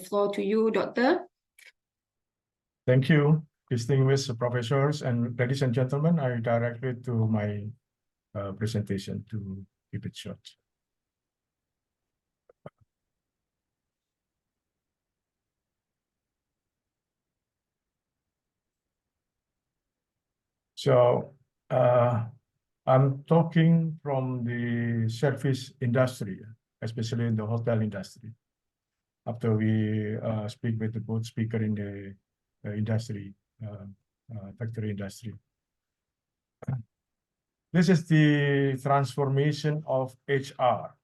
Floor to you, Doctor. Thank you, distinguished professors and ladies and gentlemen. I direct it to my presentation to keep it short. So I'm talking from the service industry, especially in the hotel industry. After we speak with the both speaker in the industry, factory industry. This is the transformation of HR.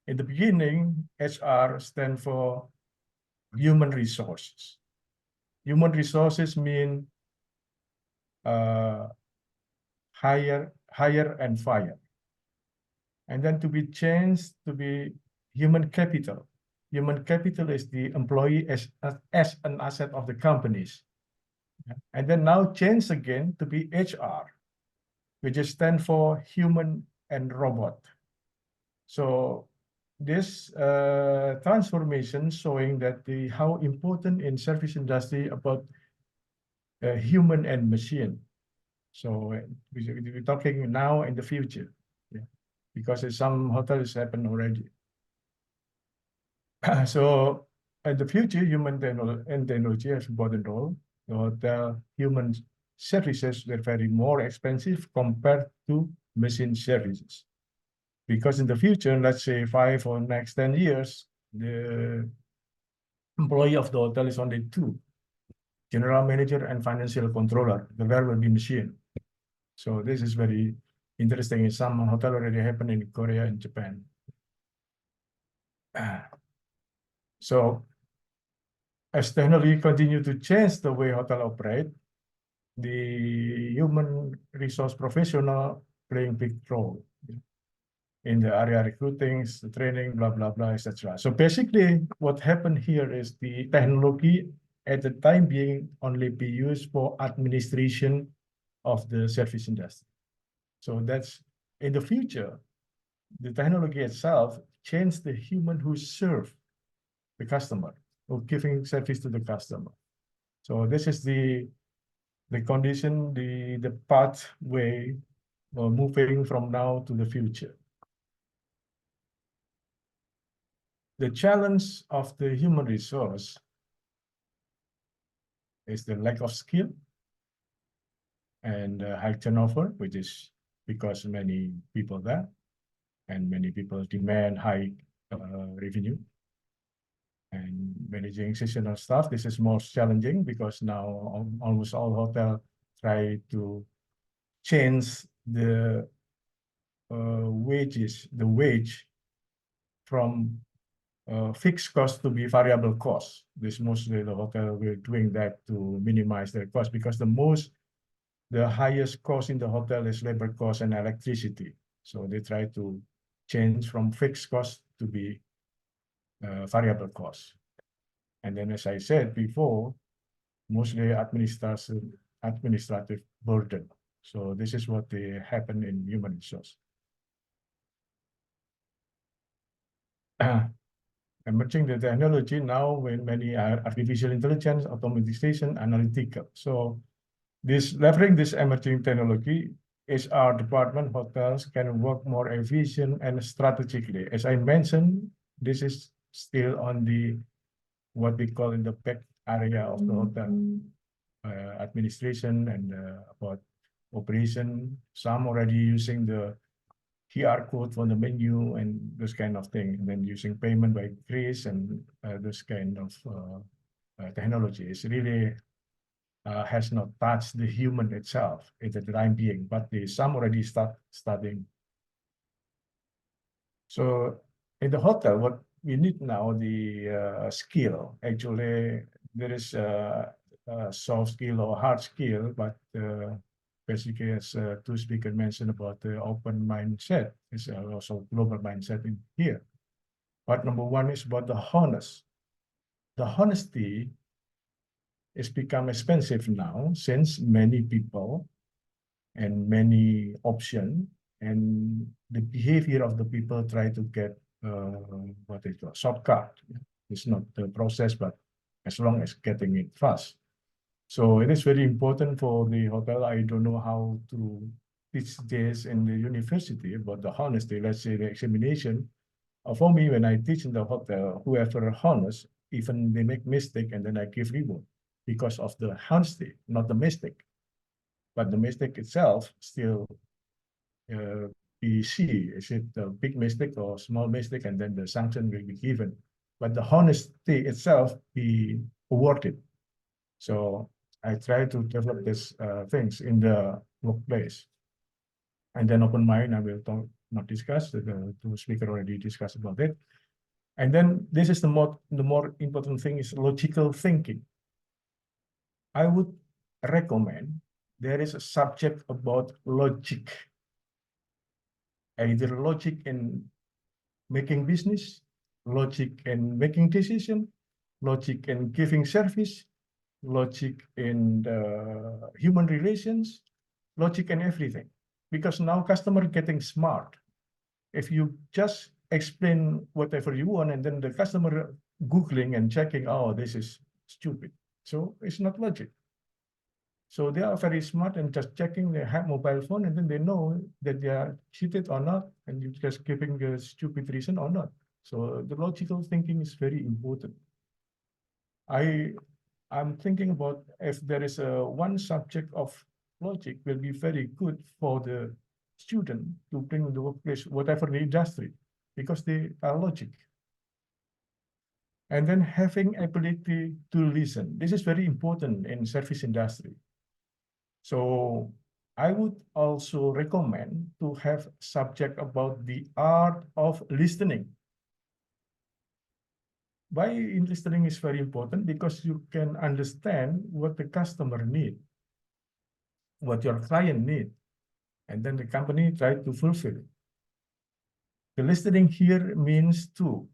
In the beginning, HR stands for human resources. Human resources mean hire and fire. And then to be changed to be human capital. Human capital is the employee as an asset of the companies. And then now change again to be HR, which is stand for human and robot. So this transformation showing that how important in service industry about human and machine. So we're talking now in the future, yeah, because in some hotels happen already. So in the future, human technology has important role. The hotel human services were very more expensive compared to machine services. Because in the future, let's say 5 or next 10 years, the employee of the hotel is only 2, general manager and financial controller. The rest will be machine. So this is very interesting. In some hotel already happened in Korea and Japan. So as technology continue to change the way hotel operate, the human resource professional playing big role in the area recruiting, the training, blah, blah, blah, etc. So basically what happened here is the technology at the time being only be used for administration of the service industry. So that's in the future, the technology itself changed the human who serve the customer, or giving service to the customer. So this is the condition, the pathway moving from now to the future. The challenge of the human resource is the lack of skill and high turnover, which is because many people there and many people demand high revenue. And managing seasonal staff, this is more challenging because now almost all hotels try to change the wage from fixed cost to be variable cost. This mostly the hotel will doing that to minimize their cost, because the highest cost in the hotel is labor cost and electricity. So they try to change from fixed cost to be variable cost. And then, as I said before, mostly administrative burden. So this is what happen in human resource. Emerging the technology now with many artificial intelligence, automatization, analytical. So leveraging this emerging technology, HR department hotels can work more efficient and strategically. As I mentioned, this is still on the what we call in the back area of the hotel administration and about operation. Some already using the QR code for the menu and this kind of thing, and then using payment by Grace and this kind of technology. It's really has not touched the human itself at the time being, but some already studying. So in the hotel, what we need now, the skill. Actually, there is a soft skill or hard skill, but basically, as two speakers mentioned about the open mindset, is also global mindset in here. But number one is about the honest. The honesty is become expensive now, since many people and many options, and the behavior of the people try to get what they call shortcut. It's not the process, but as long as getting it fast. So it is very important for the hotel. I don't know how to teach this in the university, but the honesty, let's say the examination. For me, when I teach in the hotel, whoever honest, even they make mistake, and then I give reward because of the honesty, not the mistake. But the mistake itself still be see, is it a big mistake or small mistake, and then the sanction will be given. But the honesty itself be awarded. So I try to develop these things in the workplace. And then open mind, I will talk, not discuss, the two speaker already discussed about it. And then this is the more important thing is logical thinking. I would recommend there is a subject about logic, either logic in making business, logic in making decision, logic in giving service, logic in the human relations, logic in everything. Because now customer getting smart. If you just explain whatever you want and then the customer Googling and checking, oh, this is stupid. So it's not logic. So they are very smart and just checking their mobile phone, and then they know that they are cheated or not, and you're just giving a stupid reason or not. So the logical thinking is very important. I'm thinking about if there is a one subject of logic will be very good for the student to bring in the workplace, whatever the industry, because they are logic. And then having ability to listen. This is very important in service industry. So I would also recommend to have subject about the art of listening. Why in listening is very important? Because you can understand what the customer need, what your client need, and then the company try to fulfill it. The listening here means to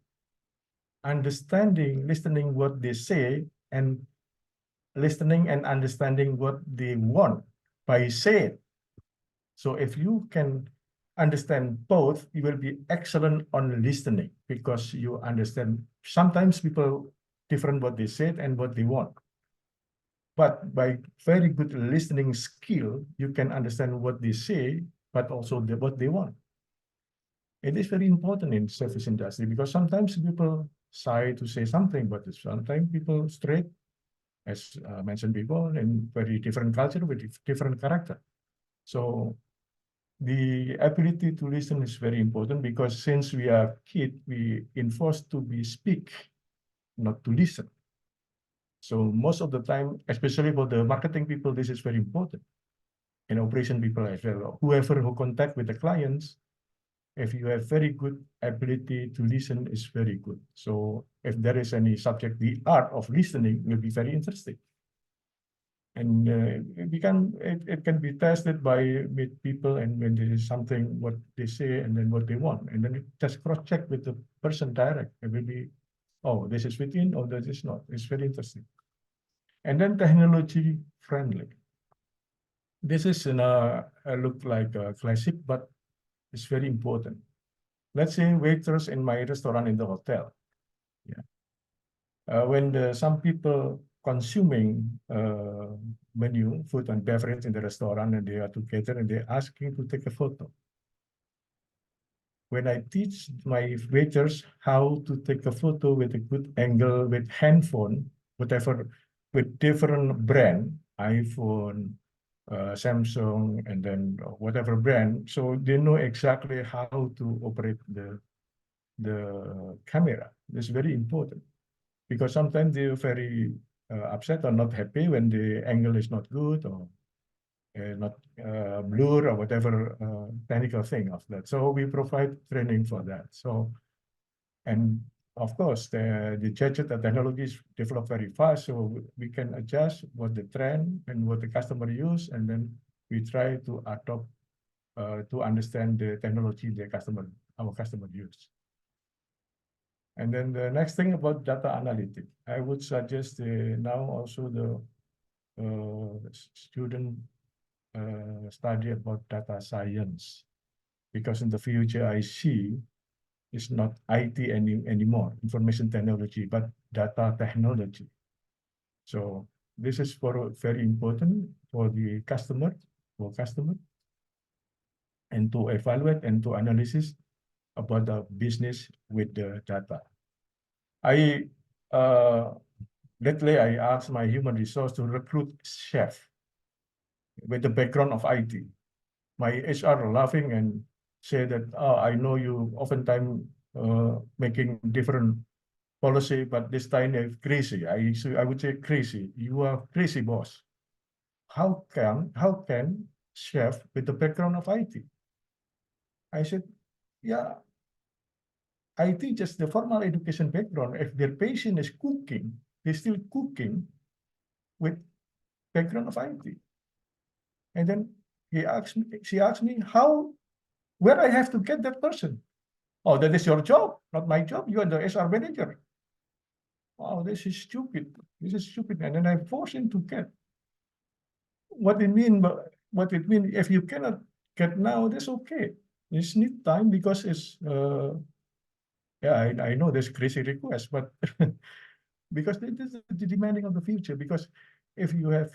listening what they say, and listening and understanding what they want by saying. So if you can understand both, you will be excellent on listening because you understand. Sometimes people different what they said and what they want. But by very good listening skill, you can understand what they say, but also what they want. It is very important in service industry because sometimes people shy to say something, but sometimes people straight, as mentioned before, in very different culture with different character. So the ability to listen is very important because since we are kid, we enforced to be speak, not to listen. So most of the time, especially for the marketing people, this is very important. And operation people as well, whoever who contact with the clients, if you have very good ability to listen, is very good. So if there is any subject, the art of listening will be very interesting. And it can be tested by with people, and when there is something what they say and then what they want, and then it just cross check with the person direct. It will be, oh, this is within, or this is not. It's very interesting. And then technology friendly. This is look like a classic, but it's very important. Let's say waiters in my restaurant in the hotel. Yeah. When some people consuming menu, food and beverage in the restaurant, and they are together and they're asking to take a photo. When I teach my waiters how to take a photo with a good angle with handphone, whatever, with different brand, iPhone, Samsung, and then whatever brand, so they know exactly how to operate the camera. It's very important because sometimes they're very upset or not happy when the angle is not good or not blur or whatever technical thing of that. So we provide training for that. So, and of course, the gadget and technologies develop very fast, so we can adjust what the trend and what the customer use, and then we try to adopt to understand the technology our customer use. And then the next thing about data analytics, I would suggest now also the student study about data science, because in the future I see is not IT anymore, information technology, but data technology. So this is very important for the customer, and to evaluate and to analysis about the business with the data. I lately I asked my human resource to recruit chef with the background of IT. My HR laughing and say that, oh, I know you oftentimes making different policy, but this time it's crazy. I would say crazy. You are crazy, boss. How can chef with the background of IT? I said, yeah, IT just the formal education background. If their patient is cooking, they're still cooking with background of IT. And then she asked me where I have to get that person. Oh, that is your job, not my job. You are the HR manager. Wow, this is stupid. This is stupid. And then I forced him to get what it mean. What it mean if you cannot get now, that's okay. It's need time because it's yeah, I know there's crazy request, but because this is the demanding of the future. Because if you have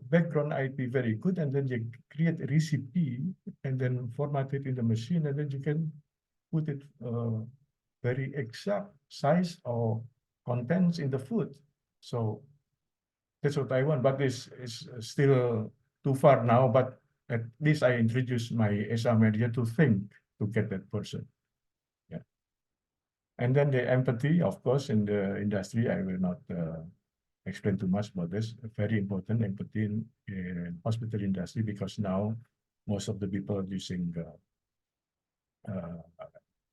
background IP very good, and then you create a recipe and then format it in the machine, and then you can put it very exact size or contents in the food. So that's what I want, but this is still too far now. But at least I introduced my HR manager to think to get that person. Yeah. And then the empathy, of course, in the industry, I will not explain too much about this. Very important empathy in hospital industry, because now most of the people are using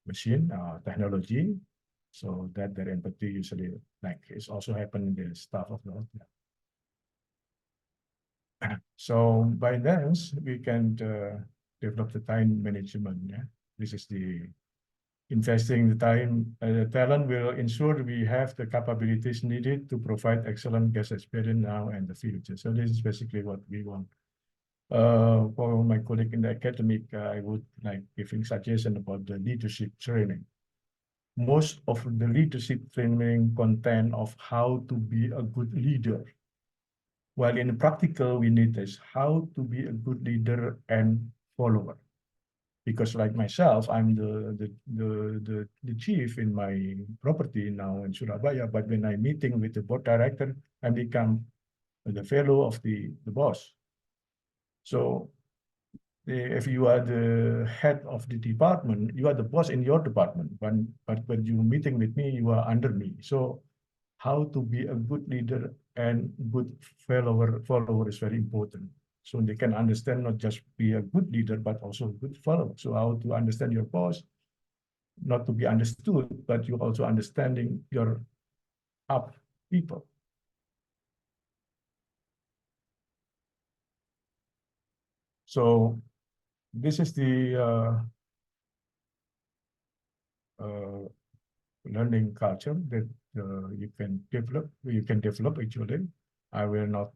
machine technology, so that their empathy usually like it's also happening in the staff of the hospital. So by then we can develop the time management. Yeah? This is the investing the time. The talent will ensure we have the capabilities needed to provide excellent guest experience now and the future. So this is basically what we want. For my colleague in the academic, I would like giving suggestion about the leadership training. Most of the leadership training content of how to be a good leader. While in practical, we need is how to be a good leader and follower. Because like myself, I'm the chief in my property now in Surabaya, but when I'm meeting with the board director, I become the fellow of the boss. So if you are the head of the department, you are the boss in your department. But when you're meeting with me, you are under me. So how to be a good leader and good follower is very important. So they can understand not just be a good leader, but also a good follower. So how to understand your boss, not to be understood, but you also understanding your up people. So this is the learning culture that you can develop actually. I will not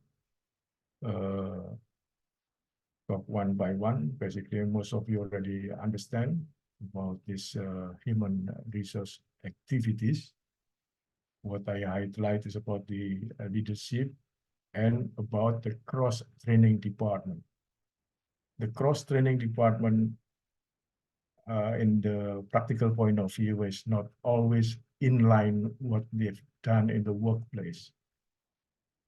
talk one by one. Basically, most of you already understand about this human resource activities. What I highlight is about the leadership and about the cross-training department. The cross-training department in the practical point of view is not always in line what they've done in the workplace.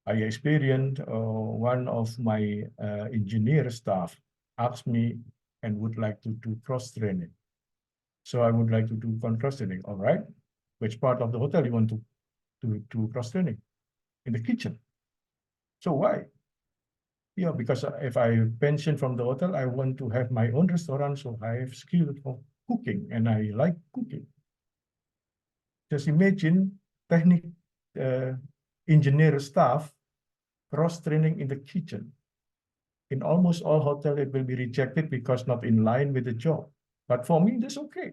I experienced one of my engineer staff asked me and would like to do cross-training. So I would like to do cross-training. All right, which part of the hotel you want to do cross-training? In the kitchen. So why? Yeah, because if I pension from the hotel, I want to have my own restaurant, so I have skill of cooking and I like cooking. Just imagine technical engineer staff cross-training in the kitchen. In almost all hotels, it will be rejected because not in line with the job. But for me, that's okay.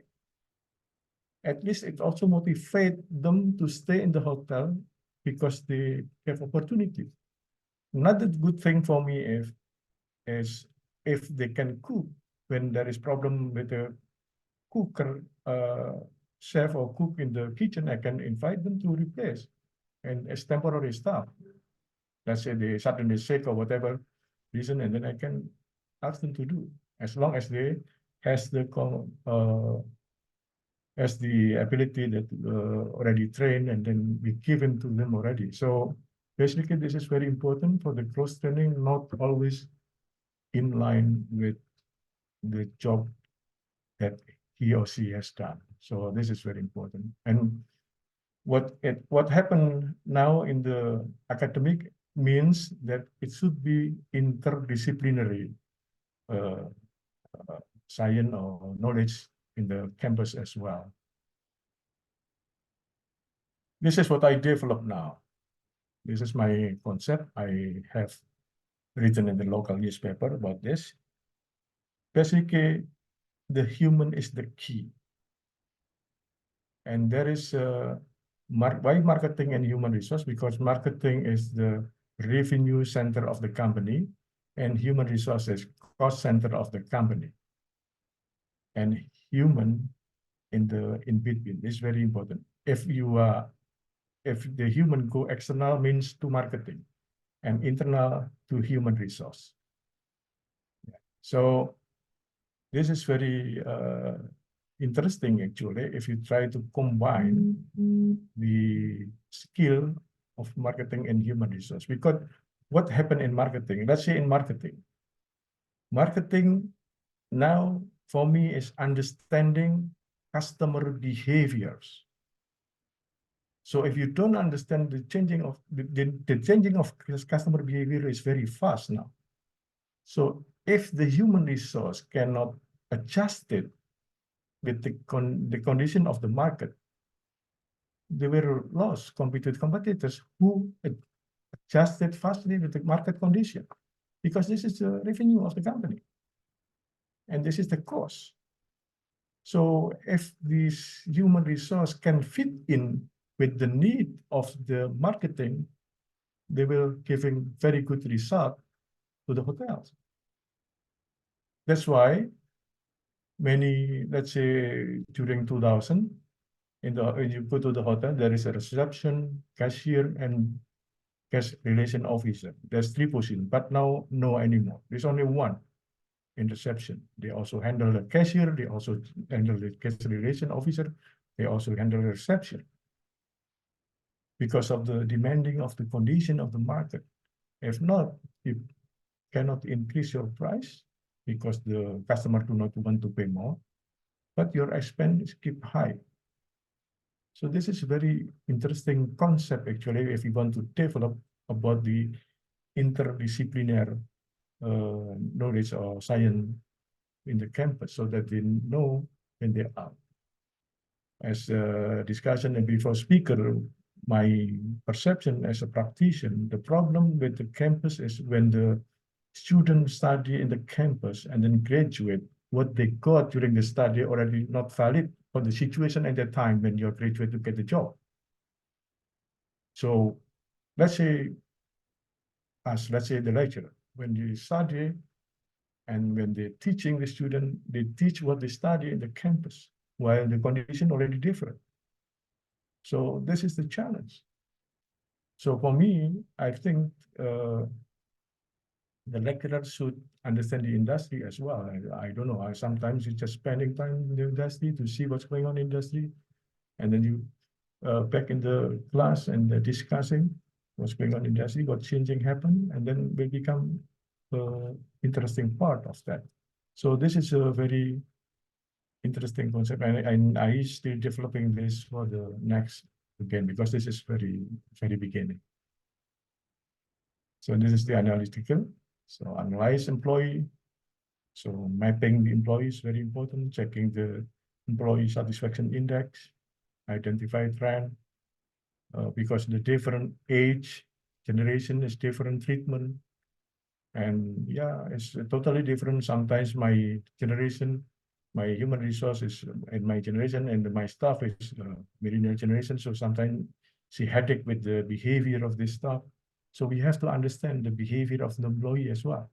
At least it also motivates them to stay in the hotel because they have opportunities. Another good thing for me is if they can cook when there is problem with the cooker chef or cook in the kitchen, I can invite them to replace and as temporary staff. Let's say they suddenly sick or whatever reason, and then I can ask them to do, as long as they has the ability that already trained and then be given to them already. So basically, this is very important for the cross training, not always in line with the job that he or she has done. So this is very important. And what happened now in the academic means that it should be interdisciplinary uh, science or knowledge in the campus as well. This is what I develop now. This is my concept. I have written in the local newspaper about this. Basically, the human is the key. And there is why marketing and human resource? Because marketing is the revenue center of the company, and human resources cost center of the company. And human in between is very important. If the human go external means to marketing, and internal to human resource. So this is very interesting actually, if you try to combine the skill of marketing and human resource. Because what happened in marketing, let's say in marketing now for me is understanding customer behaviors. So if you don't understand the changing of customer behavior is very fast now. So if the human resource cannot adjust it with the condition of the market, they were lost with competitors who adjusted fastly with the market condition, because this is the revenue of the company and this is the cost. So if this human resource can fit in with the need of the marketing, they will giving very good result to the hotels. That's why many, let's say during 2000, when you go to the hotel, there is a reception, cashier, and guest relation officer. There's 3 positions, but now no anymore. There's only one in reception. They also handle the cashier, they also handle the guest relation officer, they also handle the reception. Because of the demanding of the condition of the market. If not, you cannot increase your price because the customer do not want to pay more, but your expense keep high. So this is a very interesting concept actually, if you want to develop about the interdisciplinary knowledge or science in the campus, so that they know when they are. As a discussion and before speaker, my perception as a practitioner, the problem with the campus is when the students study in the campus and then graduate, what they got during the study already not valid for the situation at that time when you're graduate to get the job. So let's say the lecturer, when you study and when they're teaching the student, they teach what they study in the campus, while the condition already different. So this is the challenge. So for me, I think the lecturer should understand the industry as well. I don't know, sometimes it's just spending time in the industry to see what's going on in the industry. And then you back in the class and discussing what's going on in the industry, what changing happened, and then will become interesting part of that. So this is a very interesting concept, and I still developing this for the next again, because this is very beginning. So this is the analytical. So analyze employee. So mapping the employee is very important. Checking the employee satisfaction index, identify trend, because the different age generation is different treatment. And yeah, it's totally different. Sometimes my generation, my human resources in my generation and my staff is millennial generation. So sometimes she headache with the behavior of this staff. So we have to understand the behavior of the employee as well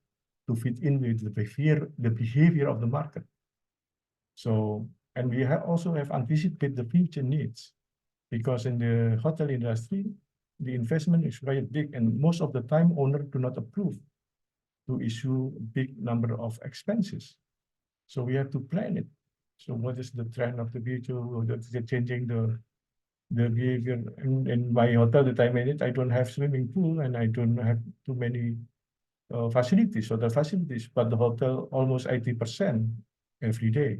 to fit in with the behavior of the market. So And we also have anticipated the future needs, because in the hotel industry, the investment is very big, and most of the time owners do not approve to issue a big number of expenses. So we have to plan it. So what is the trend of the future? That's changing the behavior. In my hotel that I manage, I don't have swimming pool and I don't have too many facilities, hotel facilities, but the hotel almost 80% every day,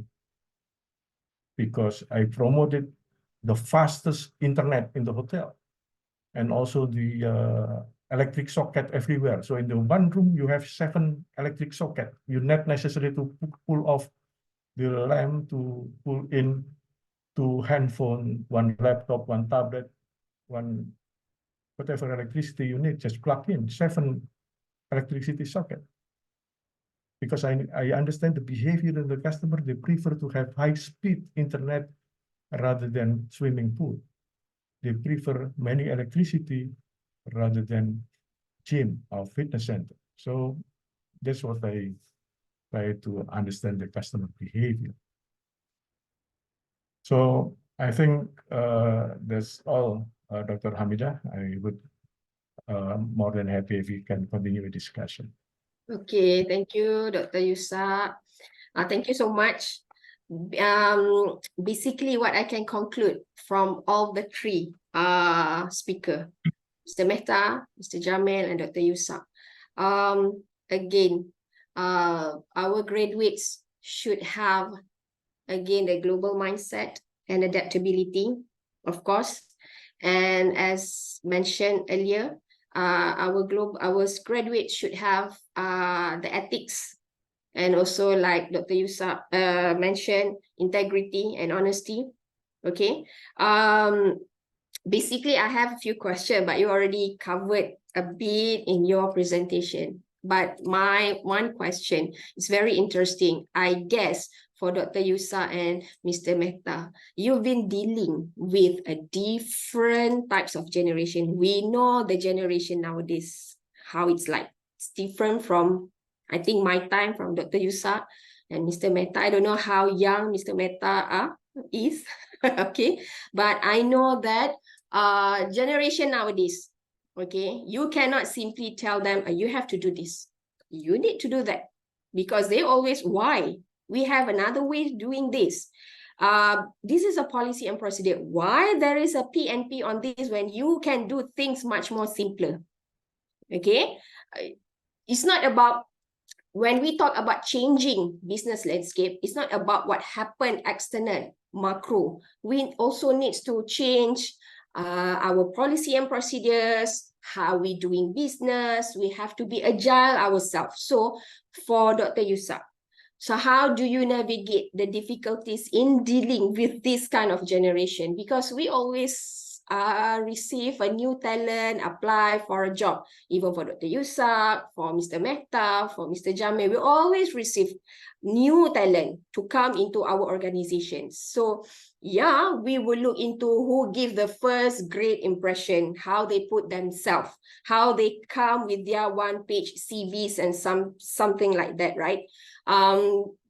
because I promoted the fastest internet in the hotel, and also the electric socket everywhere. So in the one room, you have 7 electric socket. You not necessary to pull off the lamp to pull in 2 handphone, 1 laptop, 1 tablet, 1 whatever electricity you need, just plug in 7 electricity socket. Because I understand the behavior of the customer, they prefer to have high-speed internet rather than swimming pool. They prefer many electricity rather than gym or fitness center. So that's what I try to understand the customer behavior. So I think that's all, Dr. Hamidah. I would more than happy if we can continue the discussion. Okay, thank you, Dr. Yusak. Thank you so much. Basically, what I can conclude from all the 3 speaker, Mr. Mehta, Mr. Jamil, and Dr. Yusak. Again, our graduates should have, again, the global mindset and adaptability, of course. And as mentioned earlier, our graduates should have the ethics, and also, like Dr. Yusak mentioned, integrity and honesty. Okay. Basically, I have a few questions, but you already covered a bit in your presentation. But my one question is very interesting. I guess for Dr. Yusak and Mr. Mehta, you've been dealing with a different types of generation. We know the generation nowadays, how it's like. It's different from, I think, my time, from Dr. Yusak and Mr. Mehta. I don't know how young Mr. Mehta is, okay? But I know that generation nowadays, okay, you cannot simply tell them, you have to do this. You need to do that. Because they always, why? We have another way of doing this. This is a policy and procedure. Why there is a PNP on this when you can do things much more simpler? Okay? It's not about, when we talk about changing business landscape, it's not about what happened external, macro. We also need to change our policy and procedures, how we doing business. We have to be agile ourselves. So for Dr. Yusak, so how do you navigate the difficulties in dealing with this kind of generation? Because we always receive a new talent, apply for a job, even for Dr. Yusak, for Mr. Mehta, for Mr. Jamil, we always receive new talent to come into our organizations. So yeah, we will look into who give the first great impression, how they put themselves, how they come with their 1-page CVs and something like that, right?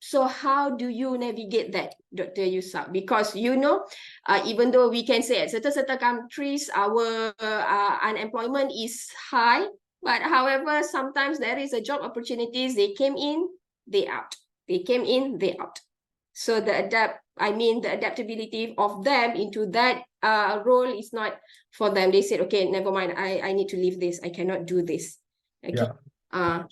So how do you navigate that, Dr. Yusak? Because even though we can say at certain countries our unemployment is high, but however, sometimes there is a job opportunities, they came in, they out. They came in, they out. So the adaptability of them into that role is not for them. They said, okay, never mind, I need to leave this. I cannot do this. Okay. Yeah.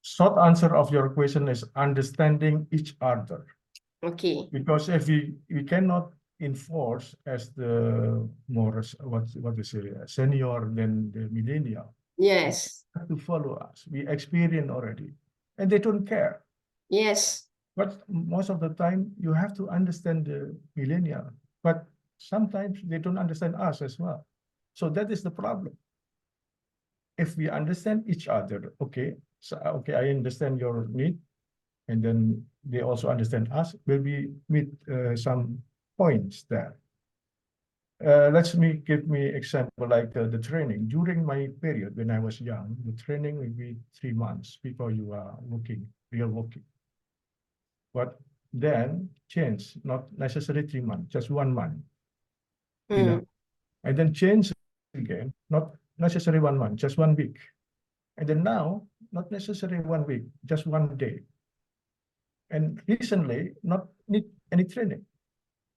Short answer of your question is understanding each other. Okay. Because if we cannot enforce as the more what you say senior than the millennial. Yes. They have to follow us. We experience already, and they don't care. Yes. But most of the time, you have to understand the millennial. But sometimes they don't understand us as well. So that is the problem. If we understand each other, okay, so okay, I understand your need, and then they also understand us, will we meet some points there. Let me give me example like the training. During my period when I was young, the training will be 3 months before you are working, real working. But then change, not necessarily 3 months, just 1 month, Mm. and then change again, not necessarily 1 month, just 1 week. And then now, not necessarily 1 week, just 1 day. And recently, not need any training,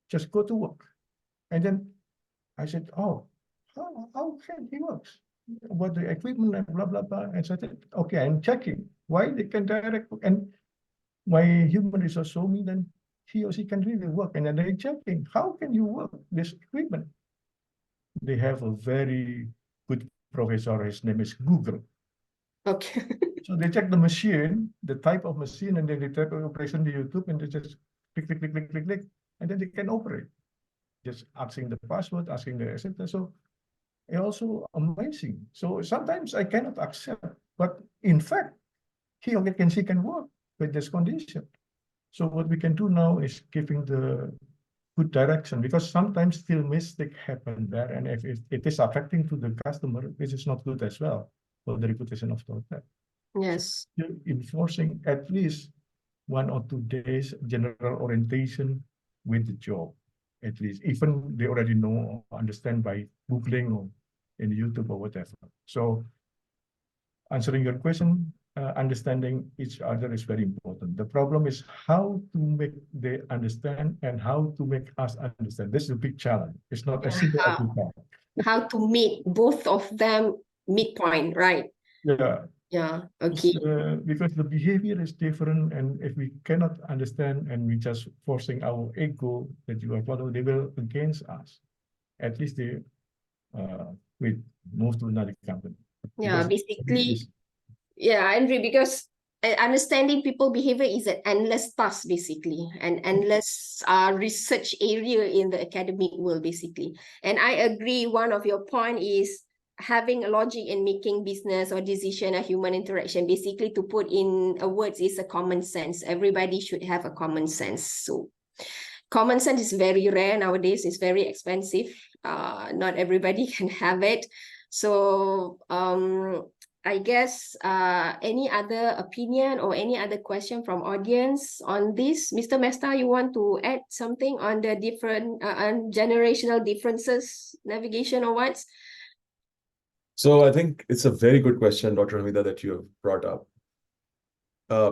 just go to work. And then I said, oh, how can he works? What the equipment and blah, blah, blah. And so I said, okay, I'm checking why they can direct. And my human resource show me then he or she can really work. And then they're checking, how can you work this equipment? They have a very good professor, his name is Google. Okay. So they check the machine, the type of machine, and then they type of operation to YouTube, and they just click, click, click, click, click, click, and then they can operate. Just asking the password, asking the etc. So it's also amazing. So sometimes I cannot accept, but in fact, he or she can work with this condition. So what we can do now is giving the good direction, because sometimes still mistake happen there, and if it is affecting to the customer, which is not good as well for the reputation of the hotel. Yes. Still enforcing at least 1 or 2 days general orientation with the job, at least, even they already know or understand by Googling or in YouTube or whatever. So answering your question, understanding each other is very important. The problem is how to make they understand and how to make us understand. This is a big challenge. It's not as simple as we thought. How to meet both of them midpoint, right? Yeah. Yeah. Okay. Because the behavior is different, and if we cannot understand and we just forcing our ego that you are following, they will against us. At least they we move to another company. Yeah. Because Basically, yeah, I agree, because understanding people behavior is an endless task, basically, an endless research area in the academic world, basically. And I agree, one of your point is having a logic in making business or decision or human interaction. Basically, to put in words, is a common sense. Everybody should have a common sense. So common sense is very rare nowadays. It's very expensive. Not everybody can have it. So I guess any other opinion or any other question from audience on this? Mr. Mesta, you want to add something on the different generational differences, navigation or what? So I think it's a very good question, Dr. Hamida, that you have brought up.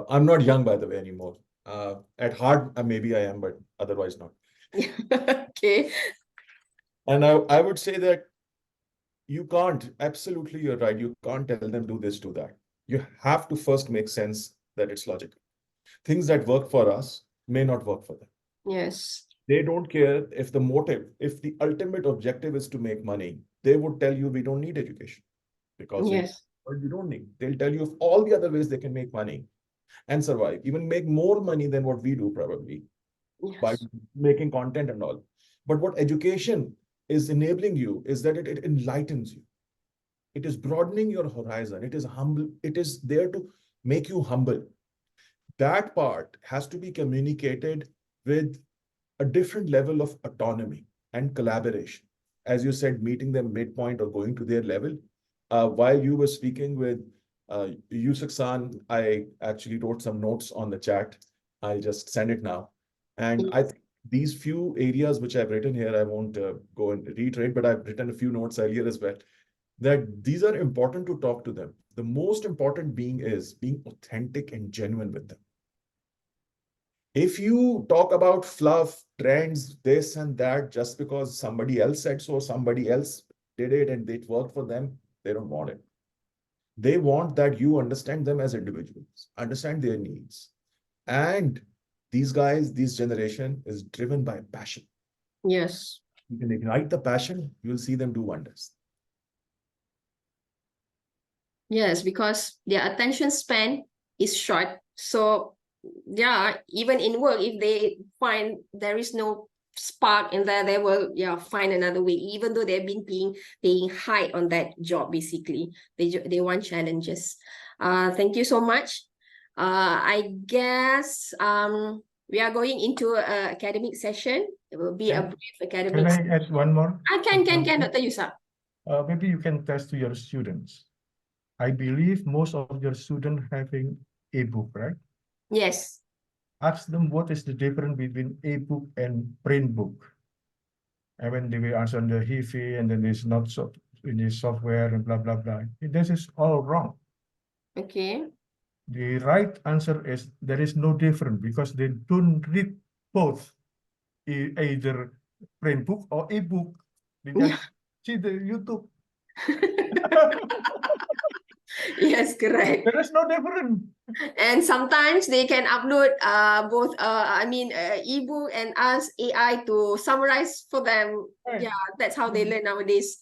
I'm not young, by the way, anymore. At heart, maybe I am, but otherwise not. Okay. And I would say that you can't, absolutely, you're right. You can't tell them do this, do that. You have to first make sense that it's logical. Things that work for us may not work for them. Yes. They don't care if the motive, if the ultimate objective is to make money, they would tell you we don't need education because Yes. you don't need. They'll tell you of all the other ways they can make money and survive, even make more money than what we do probably by Yes. making content and all. But what education is enabling you is that it enlightens you. It is broadening your horizon. It is humble. It is there to make you humble. That part has to be communicated with a different level of autonomy and collaboration. As you said, meeting them midpoint or going to their level. While you were speaking with Yusuf San, I actually wrote some notes on the chat. I'll just send it now. And I think these few areas which I've written here, I won't go and reiterate, but I've written a few notes earlier as well, that these are important to talk to them. The most important being is being authentic and genuine with them. If you talk about fluff, trends, this and that, just because somebody else said so, somebody else did it and it worked for them, they don't want it. They want that you understand them as individuals, understand their needs. And these guys, this generation is driven by passion. Yes. You can ignite the passion, you'll see them do wonders. Yes, because their attention span is short. So yeah, even in work, if they find there is no spark in there, they will find another way, even though they've been paying high on that job. Basically, they want challenges. Thank you so much. I guess we are going into a academic session. It will be a brief academic. Can I add one more? Can Dr. Yusuf. Maybe you can test to your students. I believe most of your students having ebook, right? Yes. ask them what is the difference between e-book and print book. And when they will answer the HIFI and then there's not so in the software and blah blah blah. This is all wrong. Okay. The right answer is there is no difference because they don't read both either print book or e-book. They just see the YouTube. Yes, correct. There is no difference. And sometimes they can upload both ebook and ask AI to summarize for them. Right. Yeah, that's how they learn nowadays.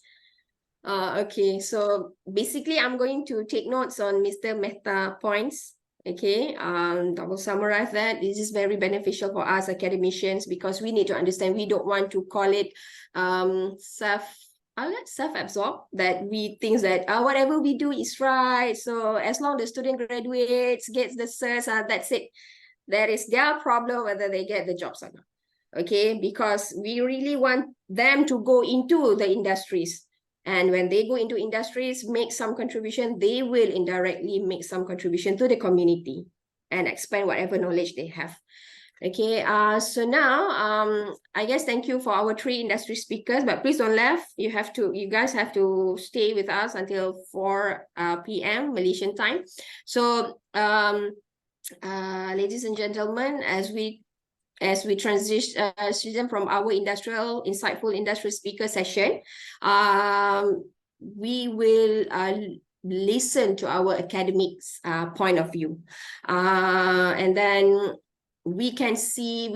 Okay, so basically I'm going to take notes on Mr. Mehta points. Okay, I will summarize that. This is very beneficial for us academicians because we need to understand we don't want to call it self-absorbed, that we think that whatever we do is right. So as long the student graduates, gets the certs, that's it. That is their problem whether they get the jobs or not. Okay, because we really want them to go into the industries. And when they go into industries, make some contribution, they will indirectly make some contribution to the community and expand whatever knowledge they have. Okay, so now I guess thank you for our 3 industry speakers, but please don't leave. You guys have to stay with us until 4 p.m. Malaysian time. So ladies and gentlemen, as we transition from our insightful industrial speaker session, we will listen to our academics point of view, and then basically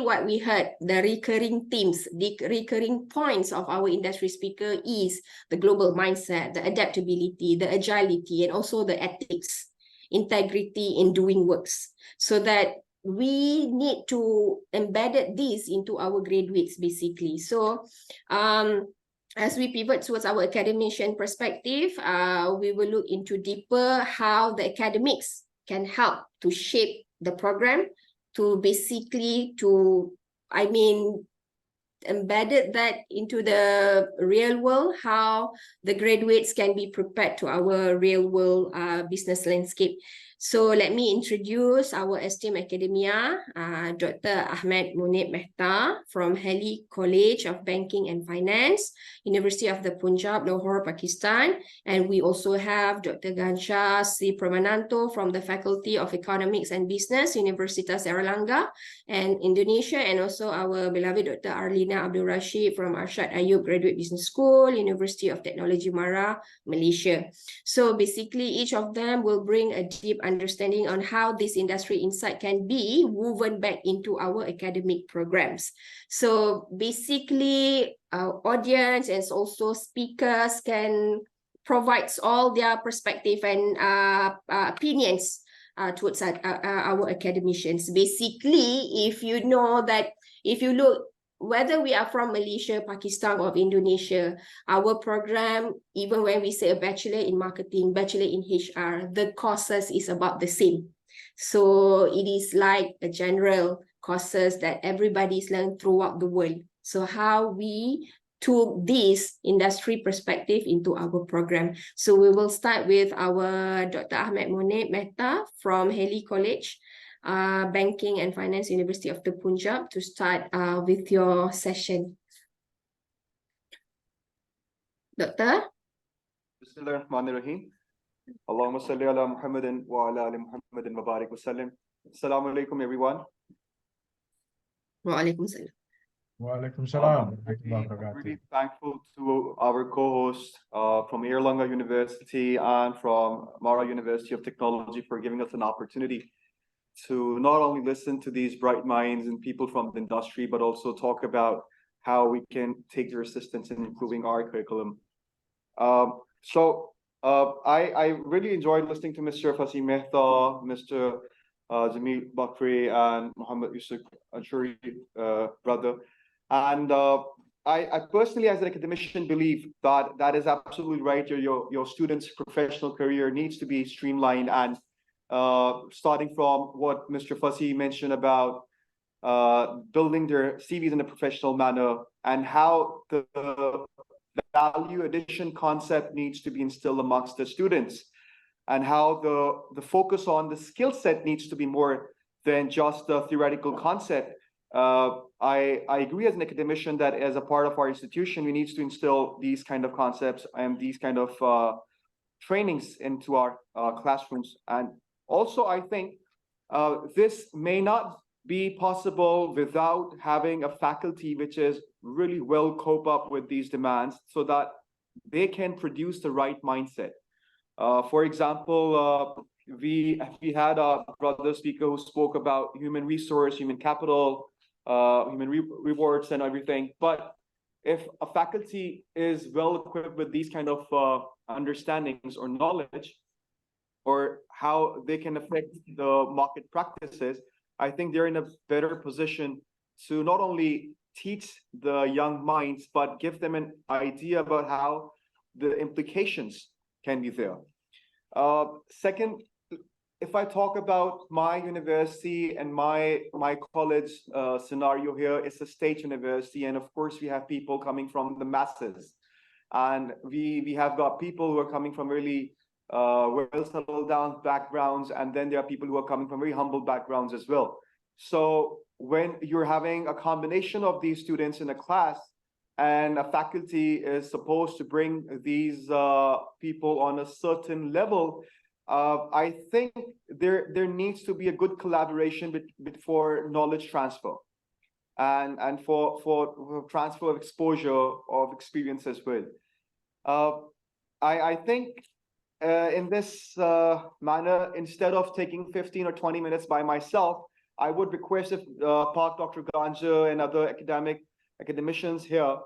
what we heard, the recurring themes, the recurring points of our industry speaker is the global mindset, the adaptability, the agility, and also the ethics, integrity in doing works, so that we need to embed this into our graduates basically. So as we pivot towards our academician perspective, we will look into deeper how the academics can help to shape the program to basically embedded that into the real world, how the graduates can be prepared to our real world business landscape. So let me introduce our esteemed academia, Dr. Ahmed Munib Mehta from Haley College of Banking and Finance, University of the Punjab, Lahore, Pakistan. And we also have Dr. Gansha C. Pramananto from the Faculty of Economics and Business, Universitas Erlangga and Indonesia, and also our beloved Dr. Arlina Abdul Rashid from Arshad Ayub Graduate Business School, University of Technology Mara, Malaysia. So basically each of them will bring a deep understanding on how this industry insight can be woven back into our academic programs. So basically our audience and also speakers can provide all their perspective and opinions towards our academicians. Basically, if you look, whether we are from Malaysia, Pakistan, or Indonesia, our program, even when we say a bachelor in marketing, bachelor in HR, the courses is about the same. So it is like a general courses that everybody's learned throughout the world. So how we took this industry perspective into our program. So we will start with our Dr. Ahmed Munib Mehta from Haley College, Banking and Finance, University of the Punjab, to start with your session. Doctor? Bismillahirrahmanirrahim. Allahumma salli ala Muhammadin wa ala ali Muhammadin wa barik wa sallim. Assalamu alaikum, everyone. Wa alaikum salam. Waalaikumsalam. I'm really thankful to our co-hosts from Erlangga University and from Mara University of Technology for giving us an opportunity to not only listen to these bright minds and people from the industry, but also talk about how we can take their assistance in improving our curriculum. I really enjoyed listening to Mr. Fasi Mehta, Mr. Jamil Bakri, and Muhammad Yusuf Anshuri, brother. And I personally, as an academician, believe that that is absolutely right. Your students' professional career needs to be streamlined, and starting from what Mr. Fasi mentioned about building their CVs in a professional manner, and how the value addition concept needs to be instilled amongst the students. and how the focus on the skill set needs to be more than just a theoretical concept. I agree as an academician that as a part of our institution, we need to instill these kind of concepts and these kind of trainings into our classrooms. And also, I think this may not be possible without having a faculty which is really well cope up with these demands so that they can produce the right mindset. For example, we had a brother speaker who spoke about human resource, human capital, human rewards and everything. But if a faculty is well equipped with these kind of understandings or knowledge, or how they can affect the market practices, I think they're in a better position to not only teach the young minds, but give them an idea about how the implications can be there. Second, if I talk about my university and my college scenario here, it's a state university, and of course we have people coming from the masses, and we have got people who are coming from really well settled down backgrounds, and then there are people who are coming from very humble backgrounds as well. So when you're having a combination of these students in a class, and a faculty is supposed to bring these people on a certain level, I think there needs to be a good collaboration for knowledge transfer and for transfer of exposure of experience as well. I think in this manner, instead of taking 15 or 20 minutes by myself, I would request if Park Dr. Ganja and other academicians here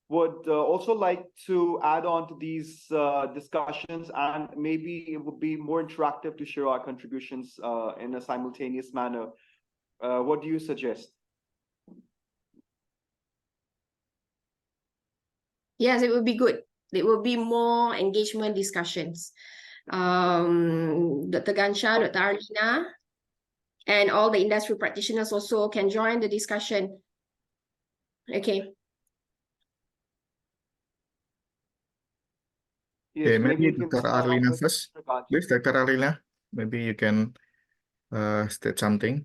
would also like to add on to these discussions, and maybe it would be more interactive to share our contributions in a simultaneous manner. What do you suggest? Yes, it would be good. There will be more engagement discussions. Dr. Gansha, Dr. Arlina, and all the industry practitioners also can join the discussion. Okay. Yes, Okay, maybe you can Dr. start Arlina with first. Dr. Ganja. Please, Dr. Arlina, maybe you can state something.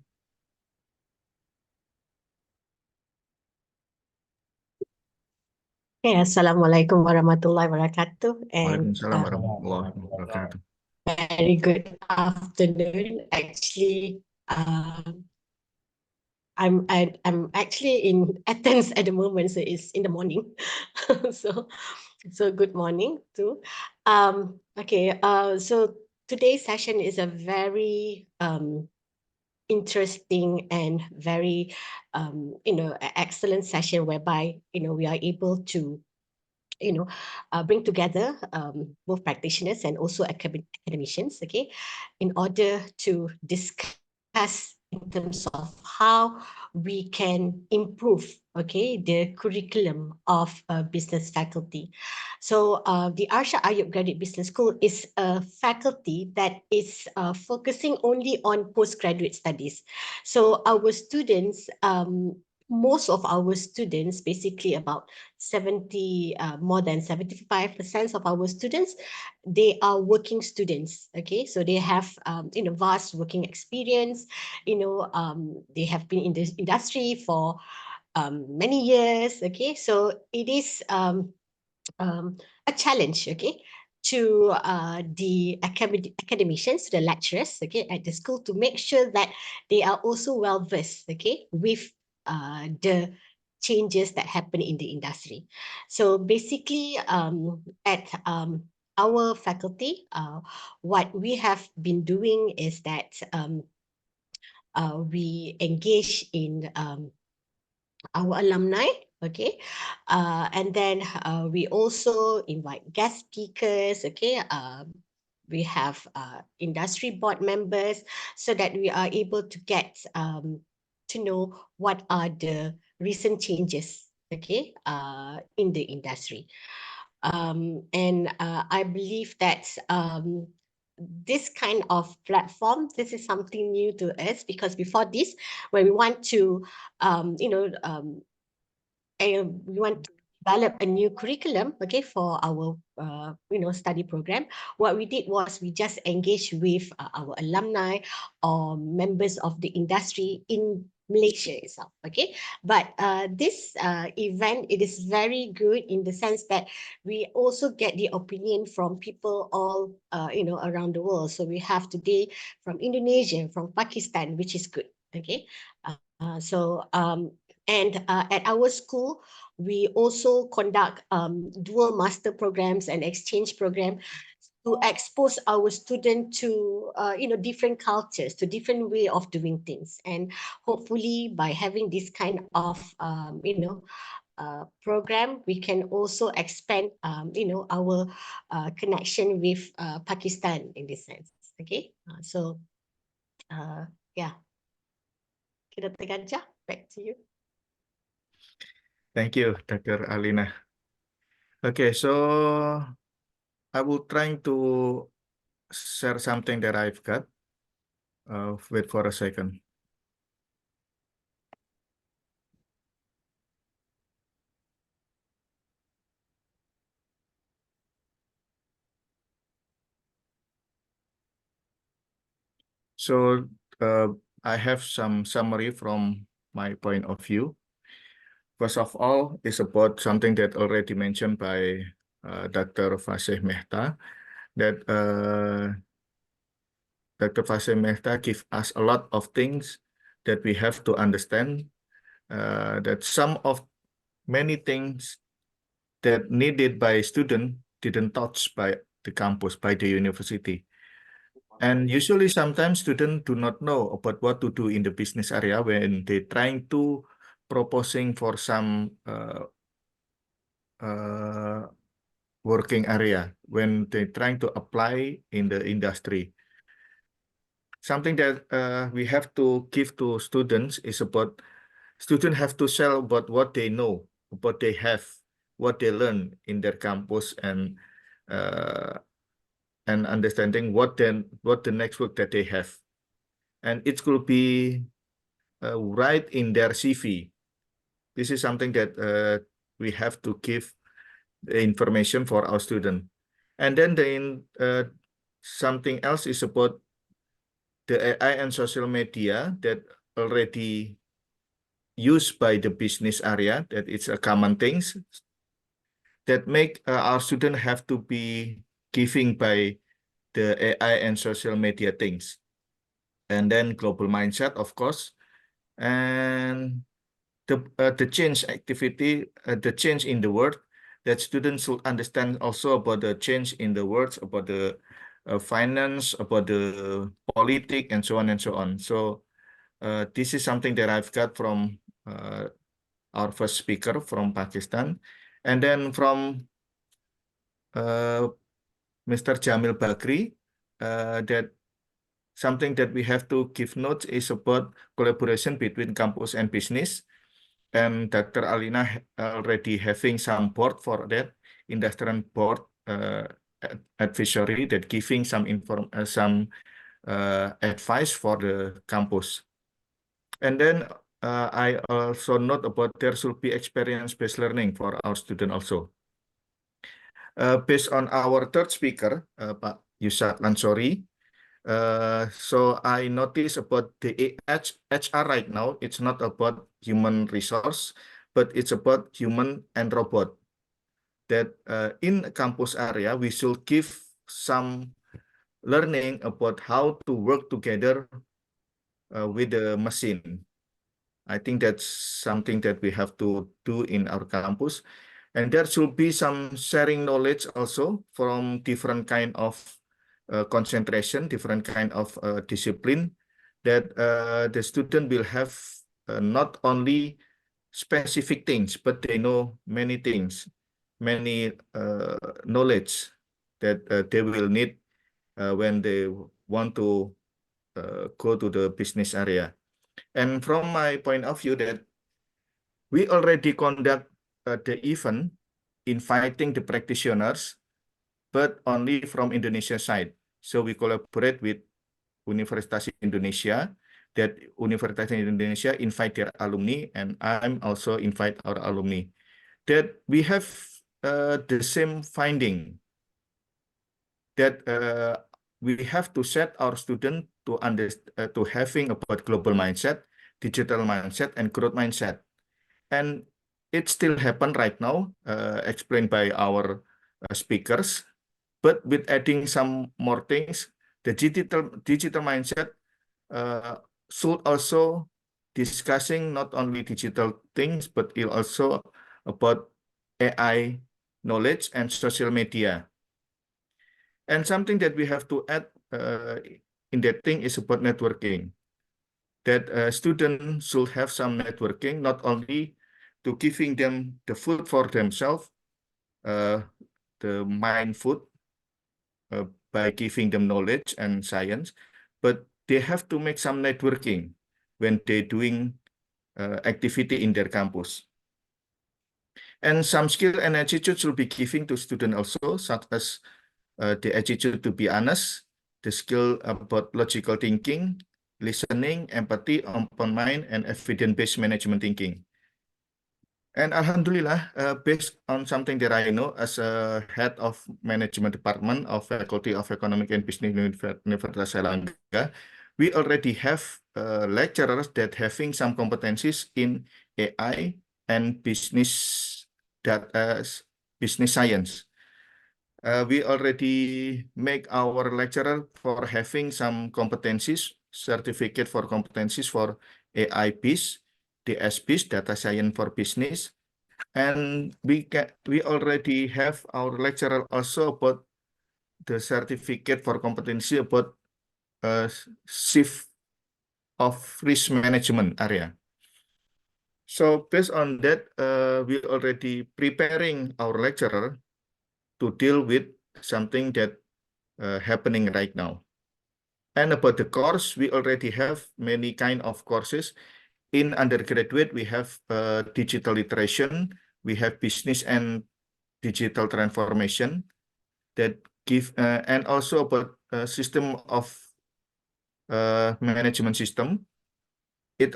Okay, Assalamualaikum warahmatullahi wabarakatuh, and Waalaikumsalam warahmatullahi wabarakatuh. very good afternoon. Actually, I'm actually in Athens at the moment, so it's in the morning. so good morning too. Okay. So today's session is a very interesting and very excellent session whereby we are able to bring together both practitioners and also academicians, okay, in order to discuss in terms of how we can improve, okay, the curriculum of business faculty. So the Arsha Ayub Graduate Business School is a faculty that is focusing only on postgraduate studies. So our students, most of our students, basically about 70, more than 75% of our students, they are working students. Okay, so they have vast working experience. They have been in this industry for many years. Okay, so it is a challenge. Okay, to the academicians, the lecturers, okay, at the school, to make sure that they are also well versed, okay, with the changes that happen in the industry. So basically, at our faculty, what we have been doing is that we engage in our alumni, okay, and then we also invite guest speakers, okay. We have industry board members, so that we are able to get to know what are the recent changes, okay, in the industry. And I believe that this kind of platform, this is something new to us, because before this, when we want to we want to develop a new curriculum, okay, for our study program. What we did was we just engaged with our alumni or members of the industry in Malaysia itself, okay. But this event, it is very good in the sense that we also get the opinion from people all around the world. So we have today from Indonesia, from Pakistan, which is good, okay. And at our school, we also conduct dual master programs and exchange program to expose our students to different cultures, to different way of doing things. And hopefully by having this kind of program, we can also expand our connection with Pakistan in this sense. Okay, yeah, Dr. Gajah, back to you. Thank you, Dr. Alina. Okay, so I will try to share something that I've got. Wait for a second. So I have some summary from my point of view. First of all, is about something that already mentioned by Dr. Fasih Mehta, that Dr. Fasih Mehta give us a lot of things that we have to understand, that some of many things that needed by student didn't touch by the campus, by the university. And usually sometimes students do not know about what to do in the business area when they're trying to proposing for some working area, when they're trying to apply in the industry. Something that we have to give to students is about students have to sell about what they know, what they have, what they learn in their campus, and understanding what the next work that they have, and it could be right in their CV. This is something that we have to give the information for our student. And then something else is about the AI and social media that already used by the business area, that it's a common things that make our student have to be giving by the AI and social media things. And then global mindset, of course, and the change activity, the change in the world, that students should understand also about the change in the world, about the finance, about the politics, and so on and so on. So this is something that I've got from our first speaker from Pakistan. And then from Mr. Jamil Bakri, that something that we have to give notes is about collaboration between campus and business. And Dr. Alina already having some board for that, industrial board advisory, that giving some advice for the campus. And then I also note about there should be experience-based learning for our student also. Based on our third speaker, Pak Yusak Lansori, so I noticed about the HR right now, it's not about human resource, but it's about human and robot. That in campus area, we should give some learning about how to work together with the machine. I think that's something that we have to do in our campus. And there should be some sharing knowledge also from different kind of concentration, different kind of discipline, that the student will have not only specific things, but they know many things, many knowledge that they will need when they want to go to the business area. And from my point of view, that we already conduct the event inviting the practitioners, but only from Indonesia side. So we collaborate with Universitas Indonesia, that Universitas Indonesia invite their alumni, and I'm also invite our alumni. that we have the same finding that we have to set our student to to having about global mindset, digital mindset, and growth mindset. And it still happen right now, explained by our speakers, but with adding some more things, the digital mindset should also discussing not only digital things, but it also about AI knowledge and social media. And something that we have to add in that thing is about networking. That students should have some networking, not only to giving them the food for themselves, the mind food, by giving them knowledge and science, but they have to make some networking when they're doing activity in their campus. And some skill and attitude should be given to students also, such as the attitude to be honest, the skill about logical thinking, listening, empathy, open mind, and evidence-based management thinking. And Alhamdulillah, based on something that I know as a head of management department of Faculty of Economic and Business Universitas Airlangga, we already have lecturers that having some competencies in AI and business science. We already make our lecturer for having some competencies, certificate for competencies for AI BIS, DS BIS, data science for business. And we already have our lecturer also about the certificate for competency about shift of risk management area. So based on that, we already preparing our lecturer to deal with something that happening right now. And about the course, we already have many kind of courses. In undergraduate, we have digital literation, we have business and digital transformation that give, and also about system of management system. It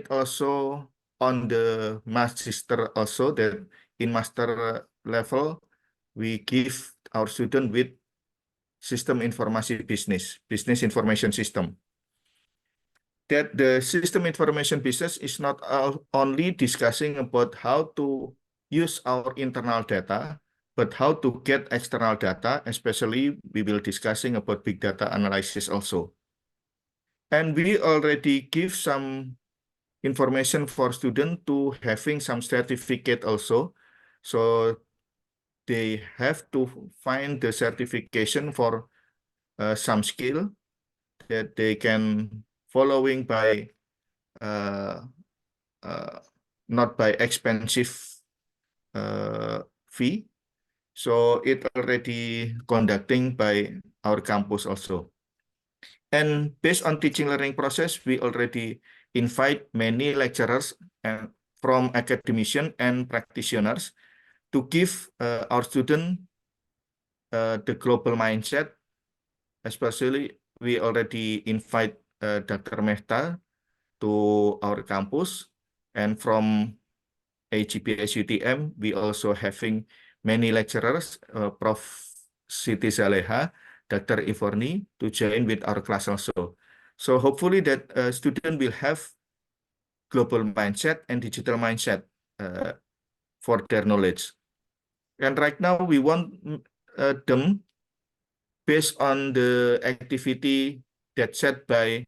also on the master also, that in master level, we give our student with system information business information system. That the system information business is not only discussing about how to use our internal data, but how to get external data, especially we will discussing about big data analysis also. And we already give some information for students to having some certificate also. So they have to find the certification for some skill that they can following by not by expensive fee. So it already conducting by our campus also. And based on teaching learning process, we already invite many lecturers and from academician and practitioners to give our student the global mindset. Especially, we already invite Dr. Mehta to our campus, and from AGPS UTM, we also having many lecturers, Prof. Siti Zaleha, Dr. Ivorni, to join with our class also. So hopefully that student will have global mindset and digital mindset for their knowledge. And right now we want them, based on the activity that's set by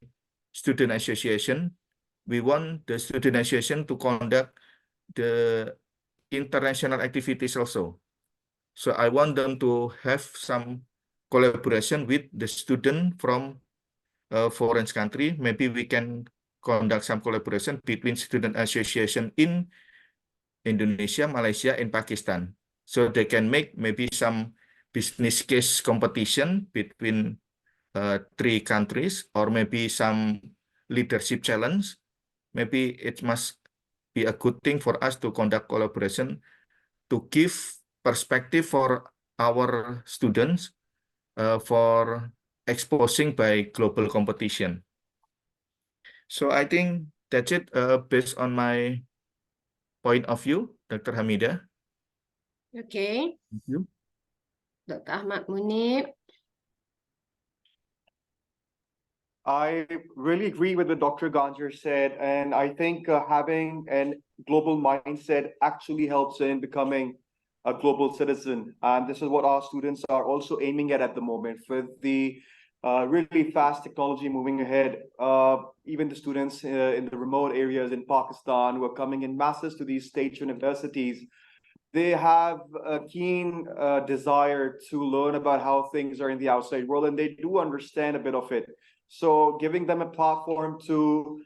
student association, we want the student association to conduct the international activities also. So I want them to have some collaboration with the student from a foreign country. Maybe we can conduct some collaboration between student association in Indonesia, Malaysia, and Pakistan. So they can make maybe some business case competition between three countries, or maybe some leadership challenge. Maybe it must be a good thing for us to conduct collaboration to give perspective for our students for exposing by global competition. So I think that's it based on my point of view. Dr. Hamida. Okay, Thank you. Dr. Ahmad Munib. I really agree with what Dr. Ganjar said, and I think having a global mindset actually helps in becoming a global citizen. And this is what our students are also aiming at the moment with the really fast technology moving ahead. Even the students in the remote areas in Pakistan who are coming in masses to these state universities, they have a keen desire to learn about how things are in the outside world, and they do understand a bit of it. So giving them a platform to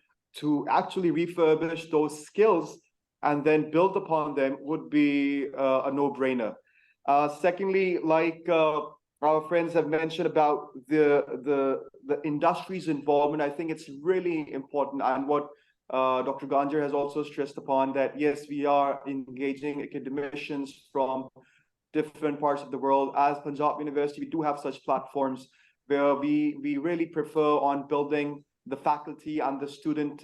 actually refurbish those skills and then build upon them would be a no-brainer. Secondly, like our friends have mentioned about the industry's involvement, I think it's really important. And what Dr. Ganjar has also stressed upon that, yes, we are engaging academicians from different parts of the world. As Punjab University, we do have such platforms where we really prefer on building the faculty and the student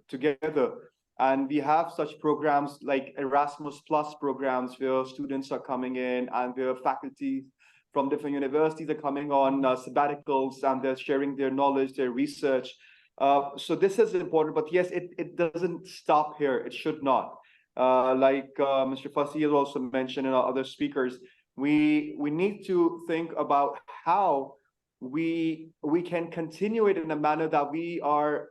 together. And we have such programs like Erasmus Plus programs where students are coming in and where faculty from different universities are coming on sabbaticals and they're sharing their knowledge, their research. So this is important, but yes, it doesn't stop here. It should not. Like Mr. Fassi has also mentioned and other speakers, we need to think about how we can continue it in a manner that we are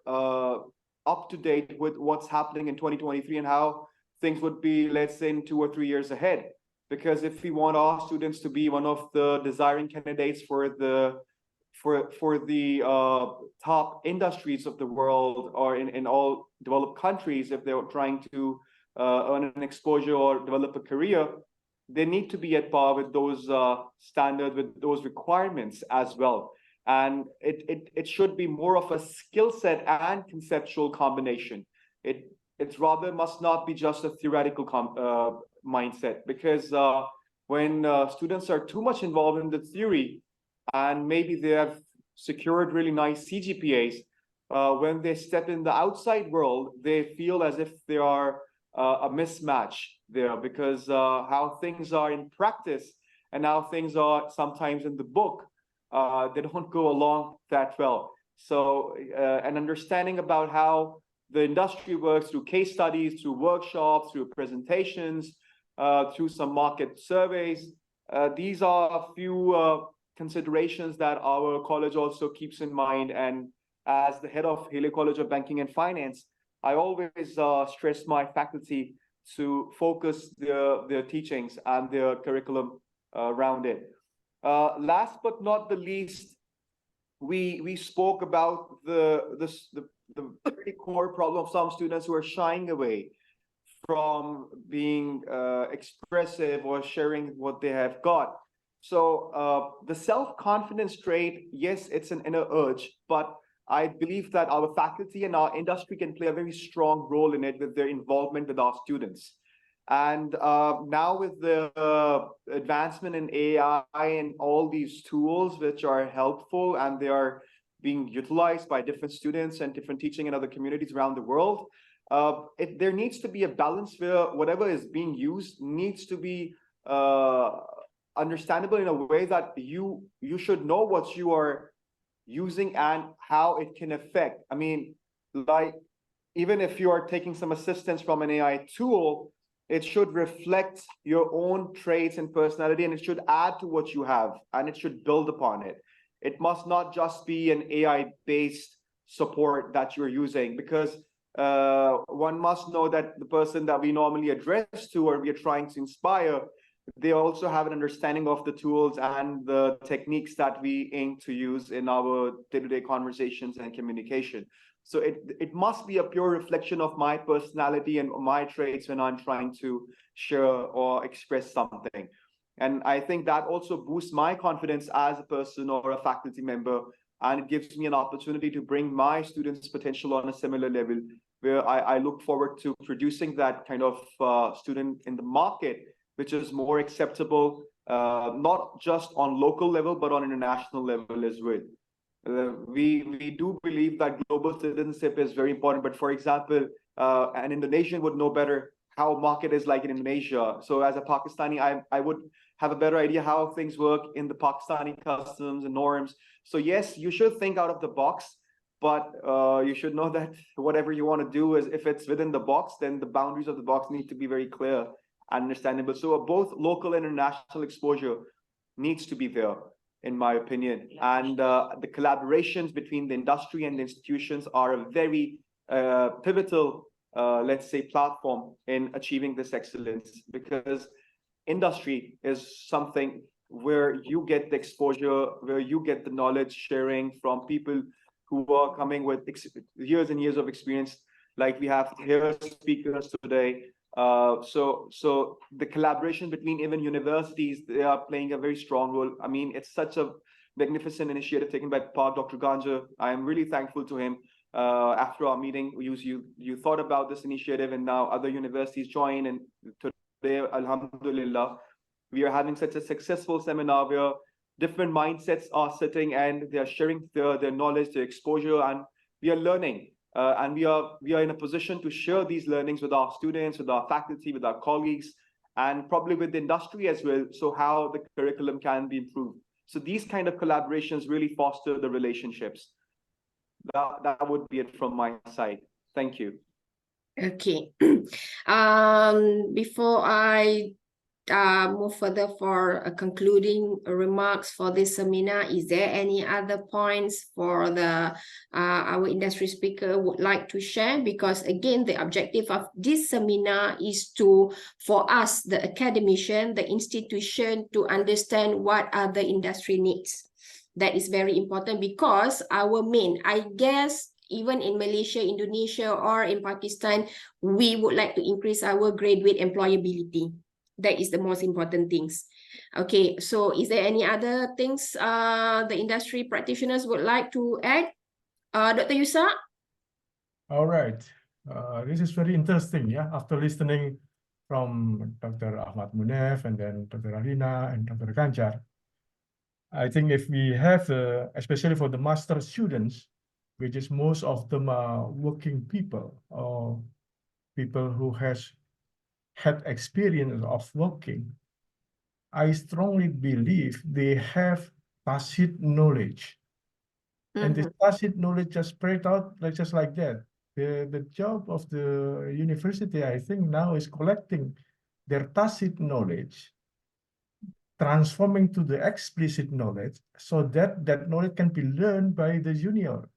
up to date with what's happening in 2023 and how things would be, let's say, in 2 or 3 years ahead. Because if we want our students to be one of the desiring candidates for the top industries of the world or in all developed countries, if they're trying to earn an exposure or develop a career, they need to be at par with those standards, with those requirements as well. And it should be more of a skill set and conceptual combination. It's rather must not be just a theoretical mindset, because when students are too much involved in the theory and maybe they have secured really nice CGPAs, when they step in the outside world, they feel as if they are a mismatch there, because how things are in practice and how things are sometimes in the book, they don't go along that well. So an understanding about how the industry works through case studies, through workshops, through presentations, through some market surveys. These are a few considerations that our college also keeps in mind. And as the head of Haley College of Banking and Finance, I always stress my faculty to focus their teachings and their curriculum around it. Last but not the least, we spoke about the very core problem of some students who are shying away from being expressive or sharing what they have got. So the self-confidence trait, yes, it's an inner urge, but I believe that our faculty and our industry can play a very strong role in it with their involvement with our students. And now with the advancement in AI and all these tools which are helpful and they are being utilized by different students and different teaching in other communities around the world, there needs to be a balance where whatever is being used needs to be understandable in a way that you should know what you are using and how it can affect. I mean, like, even if you are taking some assistance from an AI tool, it should reflect your own traits and personality, and it should add to what you have, and it should build upon it. It must not just be an AI-based support that you're using, because one must know that the person that we normally address to or we are trying to inspire, they also have an understanding of the tools and the techniques that we aim to use in our day-to-day conversations and communication. So it must be a pure reflection of my personality and my traits when I'm trying to share or express something. And I think that also boosts my confidence as a person or a faculty member, and it gives me an opportunity to bring my students' potential on a similar level, where I look forward to producing that kind of student in the market, which is more acceptable, not just on local level, but on international level as well. We do believe that global citizenship is very important, but for example, an Indonesian would know better how market is like in Indonesia. So as a Pakistani, I would have a better idea how things work in the Pakistani customs and norms. So yes, you should think out of the box, but you should know that whatever you want to do is, if it's within the box, then the boundaries of the box need to be very clear and understandable. So both local and international exposure needs to be there, in my opinion. And the collaborations between the industry and the institutions are a very pivotal, let's say, platform in achieving this excellence, because industry is something where you get the exposure, where you get the knowledge sharing from people who are coming with years and years of experience, like we have here speakers today. So the collaboration between even universities, they are playing a very strong role. I mean, it's such a magnificent initiative taken by Dr. Ganja. I am really thankful to him. After our meeting, you thought about this initiative, and now other universities join. And today, Alhamdulillah, we are having such a successful seminar where different mindsets are sitting and they are sharing their knowledge, their exposure, and we are learning. And we are in a position to share these learnings with our students, with our faculty, with our colleagues, and probably with the industry as well. So how the curriculum can be improved. So these kind of collaborations really foster the relationships. That would be it from my side. Thank you. Okay. Before I move further for concluding remarks for this seminar, is there any other points for the our industry speaker would like to share? Because again, the objective of this seminar is for us, the academician, the institution, to understand what are the industry needs. That is very important, because our main, I guess, even in Malaysia, Indonesia, or in Pakistan, we would like to increase our graduate employability. That is the most important things. Okay, so is there any other things the industry practitioners would like to add? Dr. Yusa? All right. This is very interesting, yeah. After listening from Dr. Ahmad Munef and then Dr. Alina and Dr. Ganjar, I think if we have, especially for the master students, which is most of them are working people or people who has had experience of working, I strongly believe they have tacit knowledge. And this tacit knowledge just spread out just like that. The job of the university, I think, now is collecting their tacit knowledge, transforming to the explicit knowledge, so that that knowledge can be learned by the junior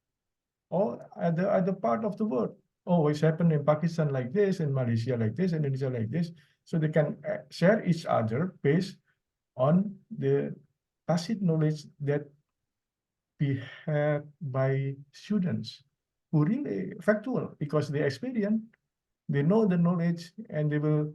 or at the part of the world. Oh, it's happened in Pakistan like this, in Malaysia like this, Indonesia like this. So they can share each other based on the tacit knowledge that we had by students who really factual, because they experience, they know the knowledge, and they will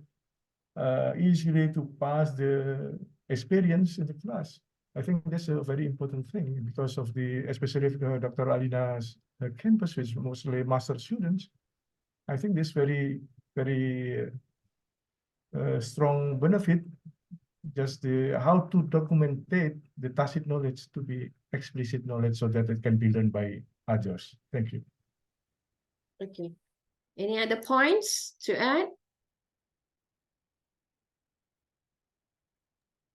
easily to pass the experience in the class. I think that's a very important thing, because of the, especially Dr. Alina's campus, which mostly master students. I think this very strong benefit, just how to documentate the tacit knowledge to be explicit knowledge, so that it can be learned by others. Thank you. Okay. Any other points to add?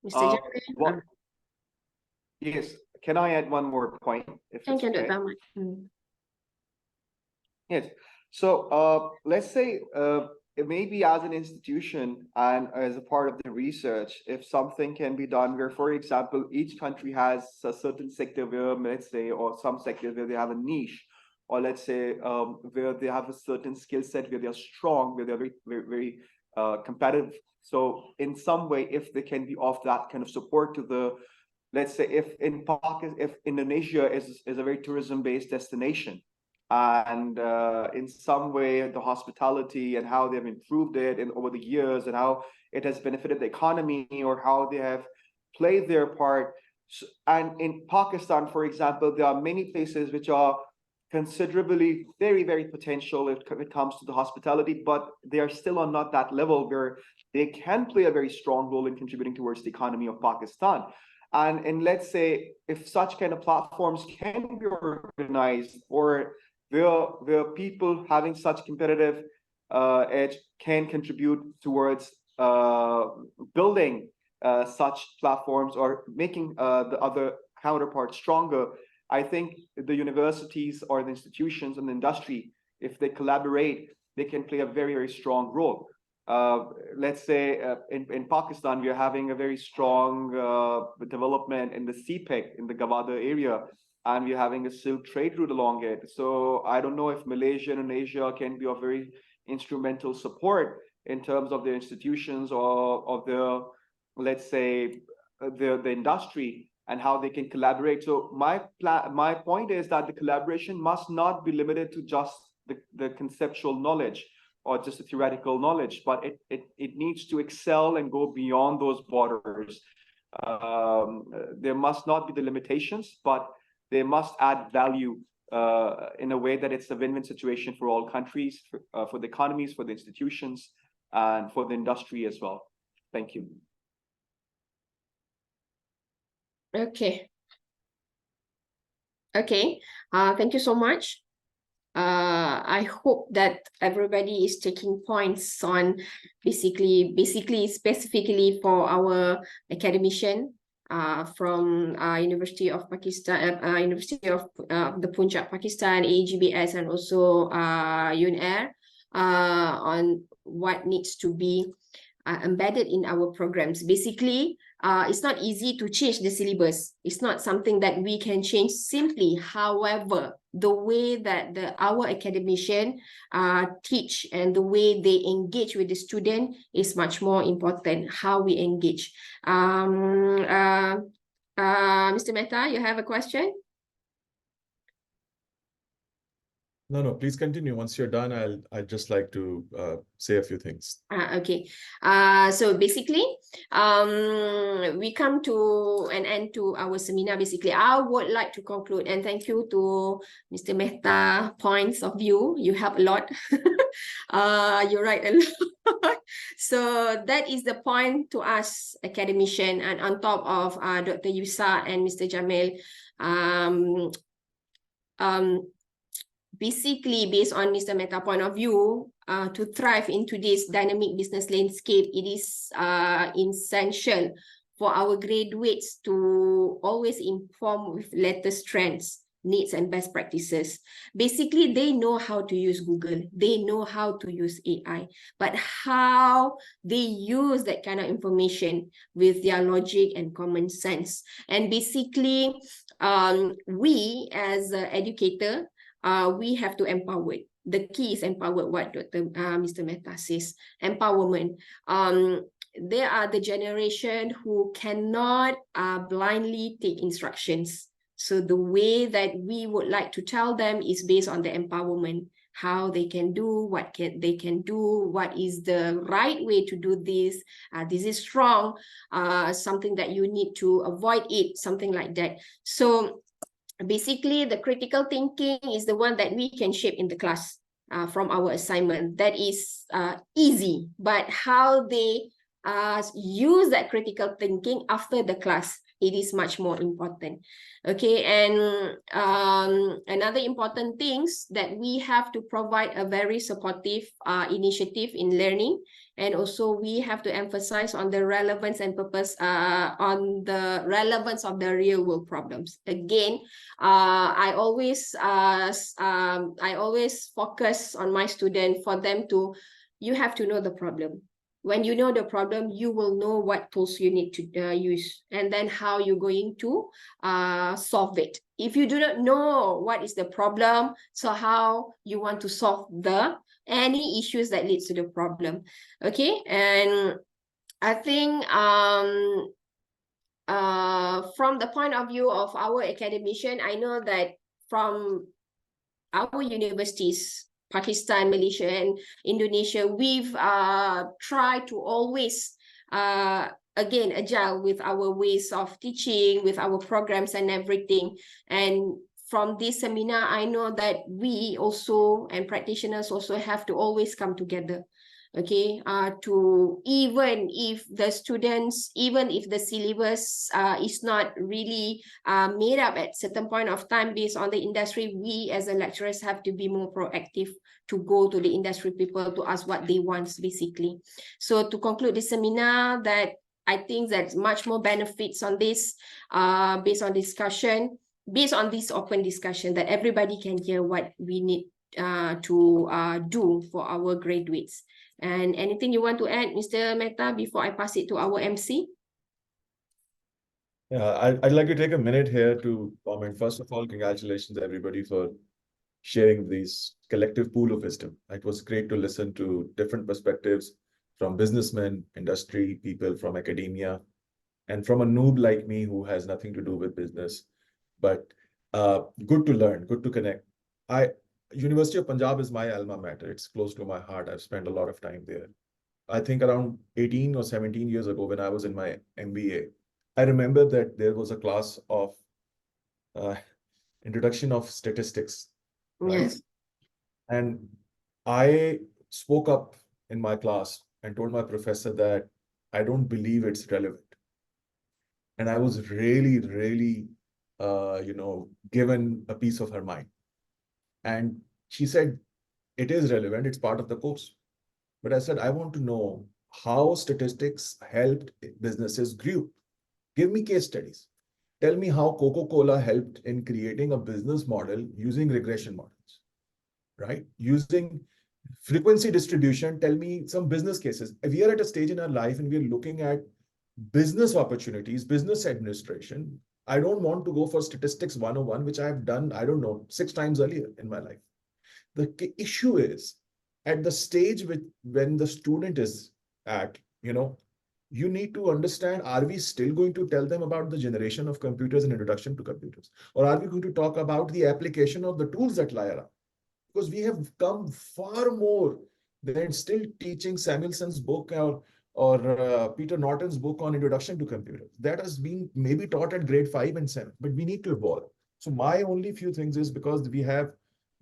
Mr. Jeffrey? Yes, can I add one more point? If Thank you, it's okay? Dr. Ahmad. Yes. So let's say maybe as an institution and as a part of the research, if something can be done where, for example, each country has a certain sector where, let's say, or some sector where they have a niche, or let's say where they have a certain skill set where they're strong, where they're very competitive. So in some way, if they can be of that kind of support to the, let's say, if Indonesia is a very tourism-based destination, and in some way the hospitality and how they've improved it over the years, and how it has benefited the economy, or how they have played their part. And in Pakistan, for example, there are many places which are considerably very potential if it comes to the hospitality, but they are still on not that level where they can play a very strong role in contributing towards the economy of Pakistan. And let's say if such kind of platforms can be organized, or where people having such competitive it can contribute towards building such platforms or making the other counterparts stronger. I think the universities or the institutions and the industry, if they collaborate, they can play a very, very strong role. Let's say in Pakistan, we are having a very strong development in the CPEC in the Gawada area, and we're having a silk trade route along it. So I don't know if Malaysia and Indonesia can be of very instrumental support in terms of their institutions or of their, let's say, the industry and how they can collaborate. So my point is that the collaboration must not be limited to just the conceptual knowledge or just the theoretical knowledge, but it needs to excel and go beyond those borders. There must not be the limitations, but they must add value in a way that it's a win-win situation for all countries, for the economies, for the institutions, and for the industry as well. Thank you. Okay. Okay. Thank you so much. I hope that everybody is taking points on basically specifically for our academician from University of Pakistan, University of the Punjab, Pakistan, AGBS, and also UNAIR on what needs to be embedded in our programs. Basically, it's not easy to change the syllabus. It's not something that we can change simply. However, the way that our academician teach and the way they engage with the student is much more important, how we engage. Mr. Mehta, you have a question? No, please continue. Once you're done, I'd just like to say a few things. Okay. So basically, we come to an end to our seminar. Basically, I would like to conclude and thank you to Mr. Mehta points of view. You help a lot. You write a lot. So that is the point to us academician, and on top of Dr. Yusa and Mr. Jamil. Basically, based on Mr. Mehta's point of view, to thrive in today's dynamic business landscape, it is essential for our graduates to always inform with latest trends, needs, and best practices. Basically, they know how to use Google, they know how to use AI, but how they use that kind of information with their logic and common sense. And basically, we as an educator, we have to empower. The key is empower, what Mr. Mehta says, empowerment. They are the generation who cannot blindly take instructions. So the way that we would like to tell them is based on the empowerment, how they can do, they can do, what is the right way to do this. This is wrong, something that you need to avoid it, something like that. So basically, the critical thinking is the one that we can shape in the class from our assignment. That is easy, but how they use that critical thinking after the class, it is much more important. Okay, and another important things that we have to provide a very supportive initiative in learning, and also we have to emphasize on the relevance and purpose on the relevance of the real world problems. Again, I always focus on my student for them to, you have to know the problem. When you know the problem, you will know what tools you need to use, and then how you're going to solve it. If you do not know what is the problem, so how you want to solve any issues that leads to the problem. Okay, and I think from the point of view of our academician, I know that from our universities, Pakistan, Malaysia, and Indonesia, we've tried to always, again, agile with our ways of teaching, with our programs and everything. And from this seminar, I know that we also, and practitioners also, have to always come together. okay, to even if the students, even if the syllabus is not really made up at certain point of time based on the industry, we as the lecturers have to be more proactive to go to the industry people to ask what they want basically. So to conclude the seminar, that I think that much more benefits on this based on discussion, based on this open discussion, that everybody can hear what we need to do for our graduates. And anything you want to add, Mr. Mehta, before I pass it to our MC? Yeah, I'd like to take a minute here to comment. First of all, congratulations everybody for sharing this collective pool of wisdom. It was great to listen to different perspectives from businessmen, industry people, from academia, and from a noob like me who has nothing to do with business. But good to learn, good to connect. University of Punjab is my alma mater. It's close to my heart. I've spent a lot of time there. I think around 18 or 17 years ago when I was in my MBA, I remember that there was a class of introduction of statistics, right? Yes. And I spoke up in my class and told my professor that I don't believe it's relevant. And I was really, really, given a piece of her mind. And she said, it is relevant, it's part of the course. But I said, I want to know how statistics helped businesses grew. Give me case studies. Tell me how Coca-Cola helped in creating a business model using regression models, right? Using frequency distribution, tell me some business cases. If we are at a stage in our life and we are looking at business opportunities, business administration, I don't want to go for statistics 101, which I have done, I don't know, 6 times earlier in my life. The issue is at the stage when the student is at, you need to understand, are we still going to tell them about the generation of computers and introduction to computers? Or are we going to talk about the application of the tools that lie around? Because we have come far more than still teaching Samuelson's book or Peter Norton's book on introduction to computers. That has been maybe taught at grade 5 and 7, but we need to evolve. So my only few things is because we have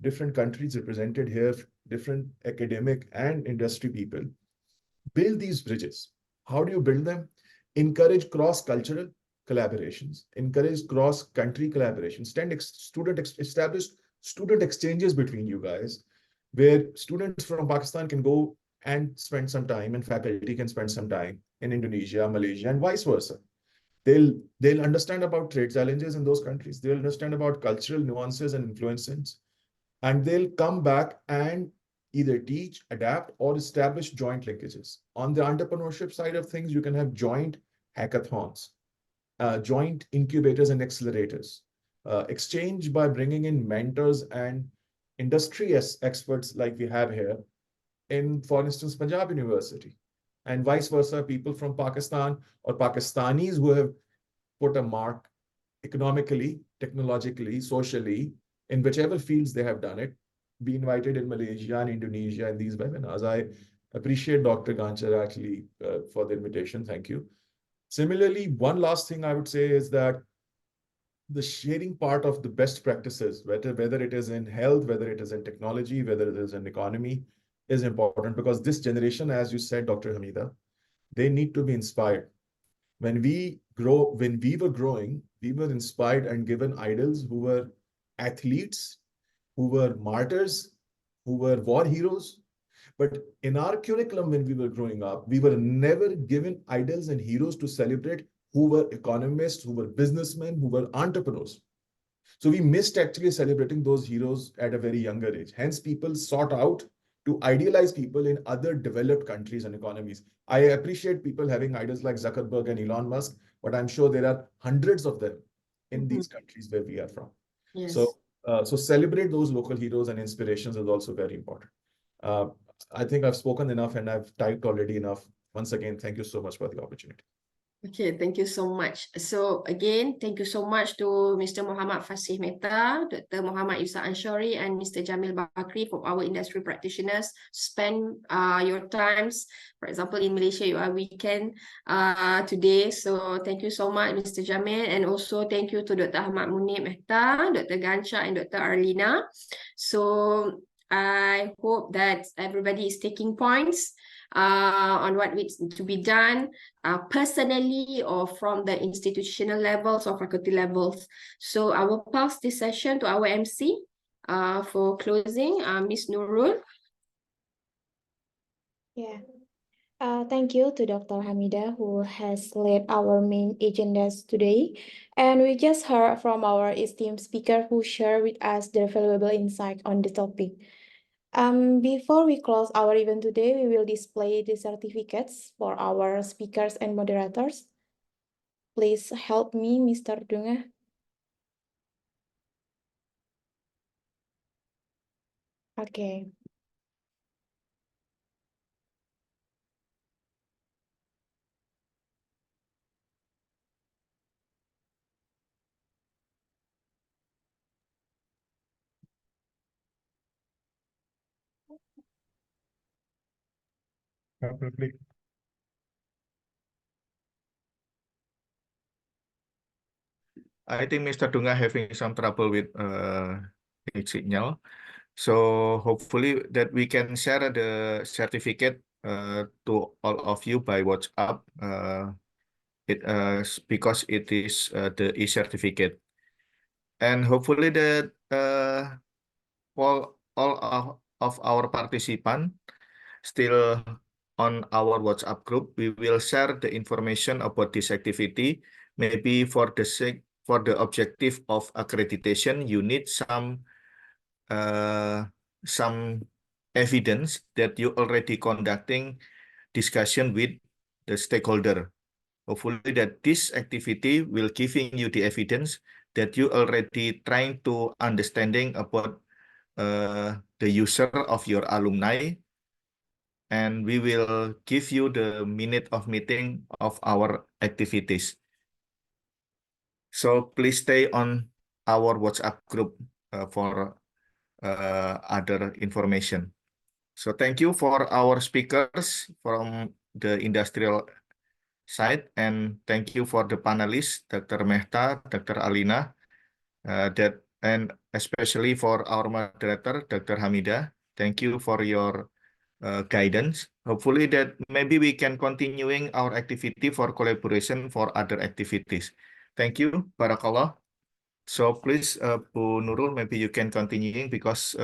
different countries represented here, different academic and industry people, build these bridges. How do you build them? Encourage cross-cultural collaborations, encourage cross-country collaborations, establish student exchanges between you guys, where students from Pakistan can go and spend some time and faculty can spend some time in Indonesia, Malaysia, and vice versa. They'll understand about trade challenges in those countries. They'll understand about cultural nuances and influences, and they'll come back and either teach, adapt, or establish joint linkages. On the entrepreneurship side of things, you can have joint hackathons, joint incubators and accelerators, exchange by bringing in mentors and industry experts like we have here in, for instance, Punjab University, and vice versa, people from Pakistan or Pakistanis who have put a mark economically, technologically, socially, in whichever fields they have done it, be invited in Malaysia and Indonesia in these webinars. I appreciate Dr. Ganchar actually for the invitation. Thank you. Similarly, one last thing I would say is that the sharing part of the best practices, whether it is in health, whether it is in technology, whether it is in economy, is important, because this generation, as you said, Dr. Hamida, they need to be inspired. When we were growing, we were inspired and given idols who were athletes, who were martyrs, who were war heroes. But in our curriculum, when we were growing up, we were never given idols and heroes to celebrate who were economists, who were businessmen, who were entrepreneurs. So we missed actually celebrating those heroes at a very younger age. Hence, people sought out to idealize people in other developed countries and economies. I appreciate people having idols like Zuckerberg and Elon Musk, but I'm sure there are hundreds of them in these countries where we are from. Yes. So celebrate those local heroes and inspirations is also very important. I think I've spoken enough and I've typed already enough. Once again, thank you so much for the opportunity. Okay, thank you so much. So again, thank you so much to Mr. Muhammad Fasih Mehta, Dr. Muhammad Yusa Anshori, and Mr. Jamil Bakri from our industry practitioners. Spend your times, for example, in Malaysia, you are weekend today. So thank you so much, Mr. Jamil, and also thank you to Dr. Ahmad Munib Mehta, Dr. Gancha, and Dr. Arlina. So I hope that everybody is taking points. on what needs to be done personally or from the institutional levels or faculty levels. So I will pass this session to our MC for closing, Ms. Nurul. Yeah. Thank you to Dr. Hamida, who has led our main agendas today. And we just heard from our esteemed speaker who shared with us their valuable insight on the topic. Before we close our event today, we will display the certificates for our speakers and moderators. Please help me, Mr. Dunga. Okay. Double click. I think Mr. Dunga having some trouble with his signal. So hopefully that we can share the certificate to all of you by WhatsApp. Because it is the e-certificate, and hopefully that all of our participants still on our WhatsApp group. We will share the information about this activity. Maybe for the objective of accreditation, you need some evidence that you already conducting discussion with the stakeholder. Hopefully that this activity will giving you the evidence that you already trying to understanding about the user of your alumni, and we will give you the minute of meeting of our activities. So please stay on our WhatsApp group for other information. So thank you for our speakers from the industrial side, and thank you for the panelists, Dr. Mehta, Dr. Alina, and especially for our moderator, Dr. Hamida. Thank you for your guidance. Hopefully that maybe we can continuing our activity for collaboration for other activities. Thank you, Barakallah. So please, Bu Nurul, maybe you can continuing because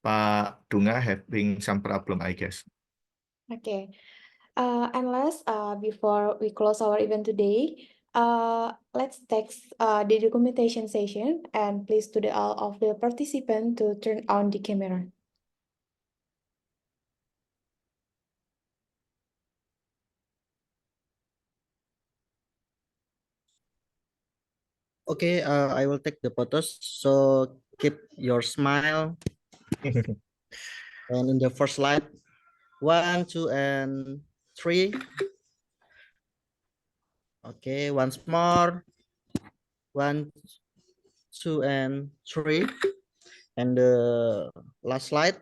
Pak Dunga having some problem, I guess. Okay. And last, before we close our event today, let's take the documentation session, and please to all of the participants to turn on the camera. Okay, I will take the photos. So keep your smile. And in the first slide, 1, 2, and 3. Okay, once more. 1, 2, and 3. And the last slide,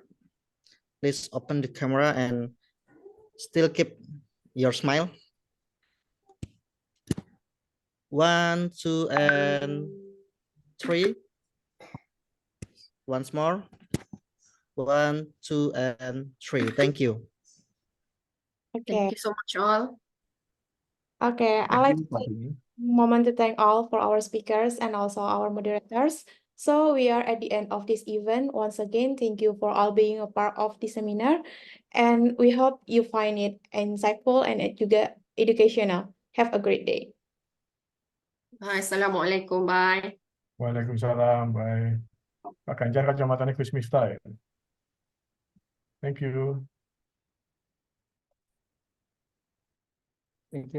please open the camera and still keep your smile. 1, 2, and 3. Once more. 1, 2, and 3. Thank you. Okay. Thank you so much all. Okay, I'd like to take a moment to thank all for our speakers and also our moderators. So we are at the end of this event. Once again, thank you for all being a part of the seminar, and we hope you find it insightful and educational. Have a great day. Bye. Assalamualaikum. Bye. Waalaikumsalam. Bye. Pak Ganjar kacamatanya Gus Miftah ya. Thank you. Thank you.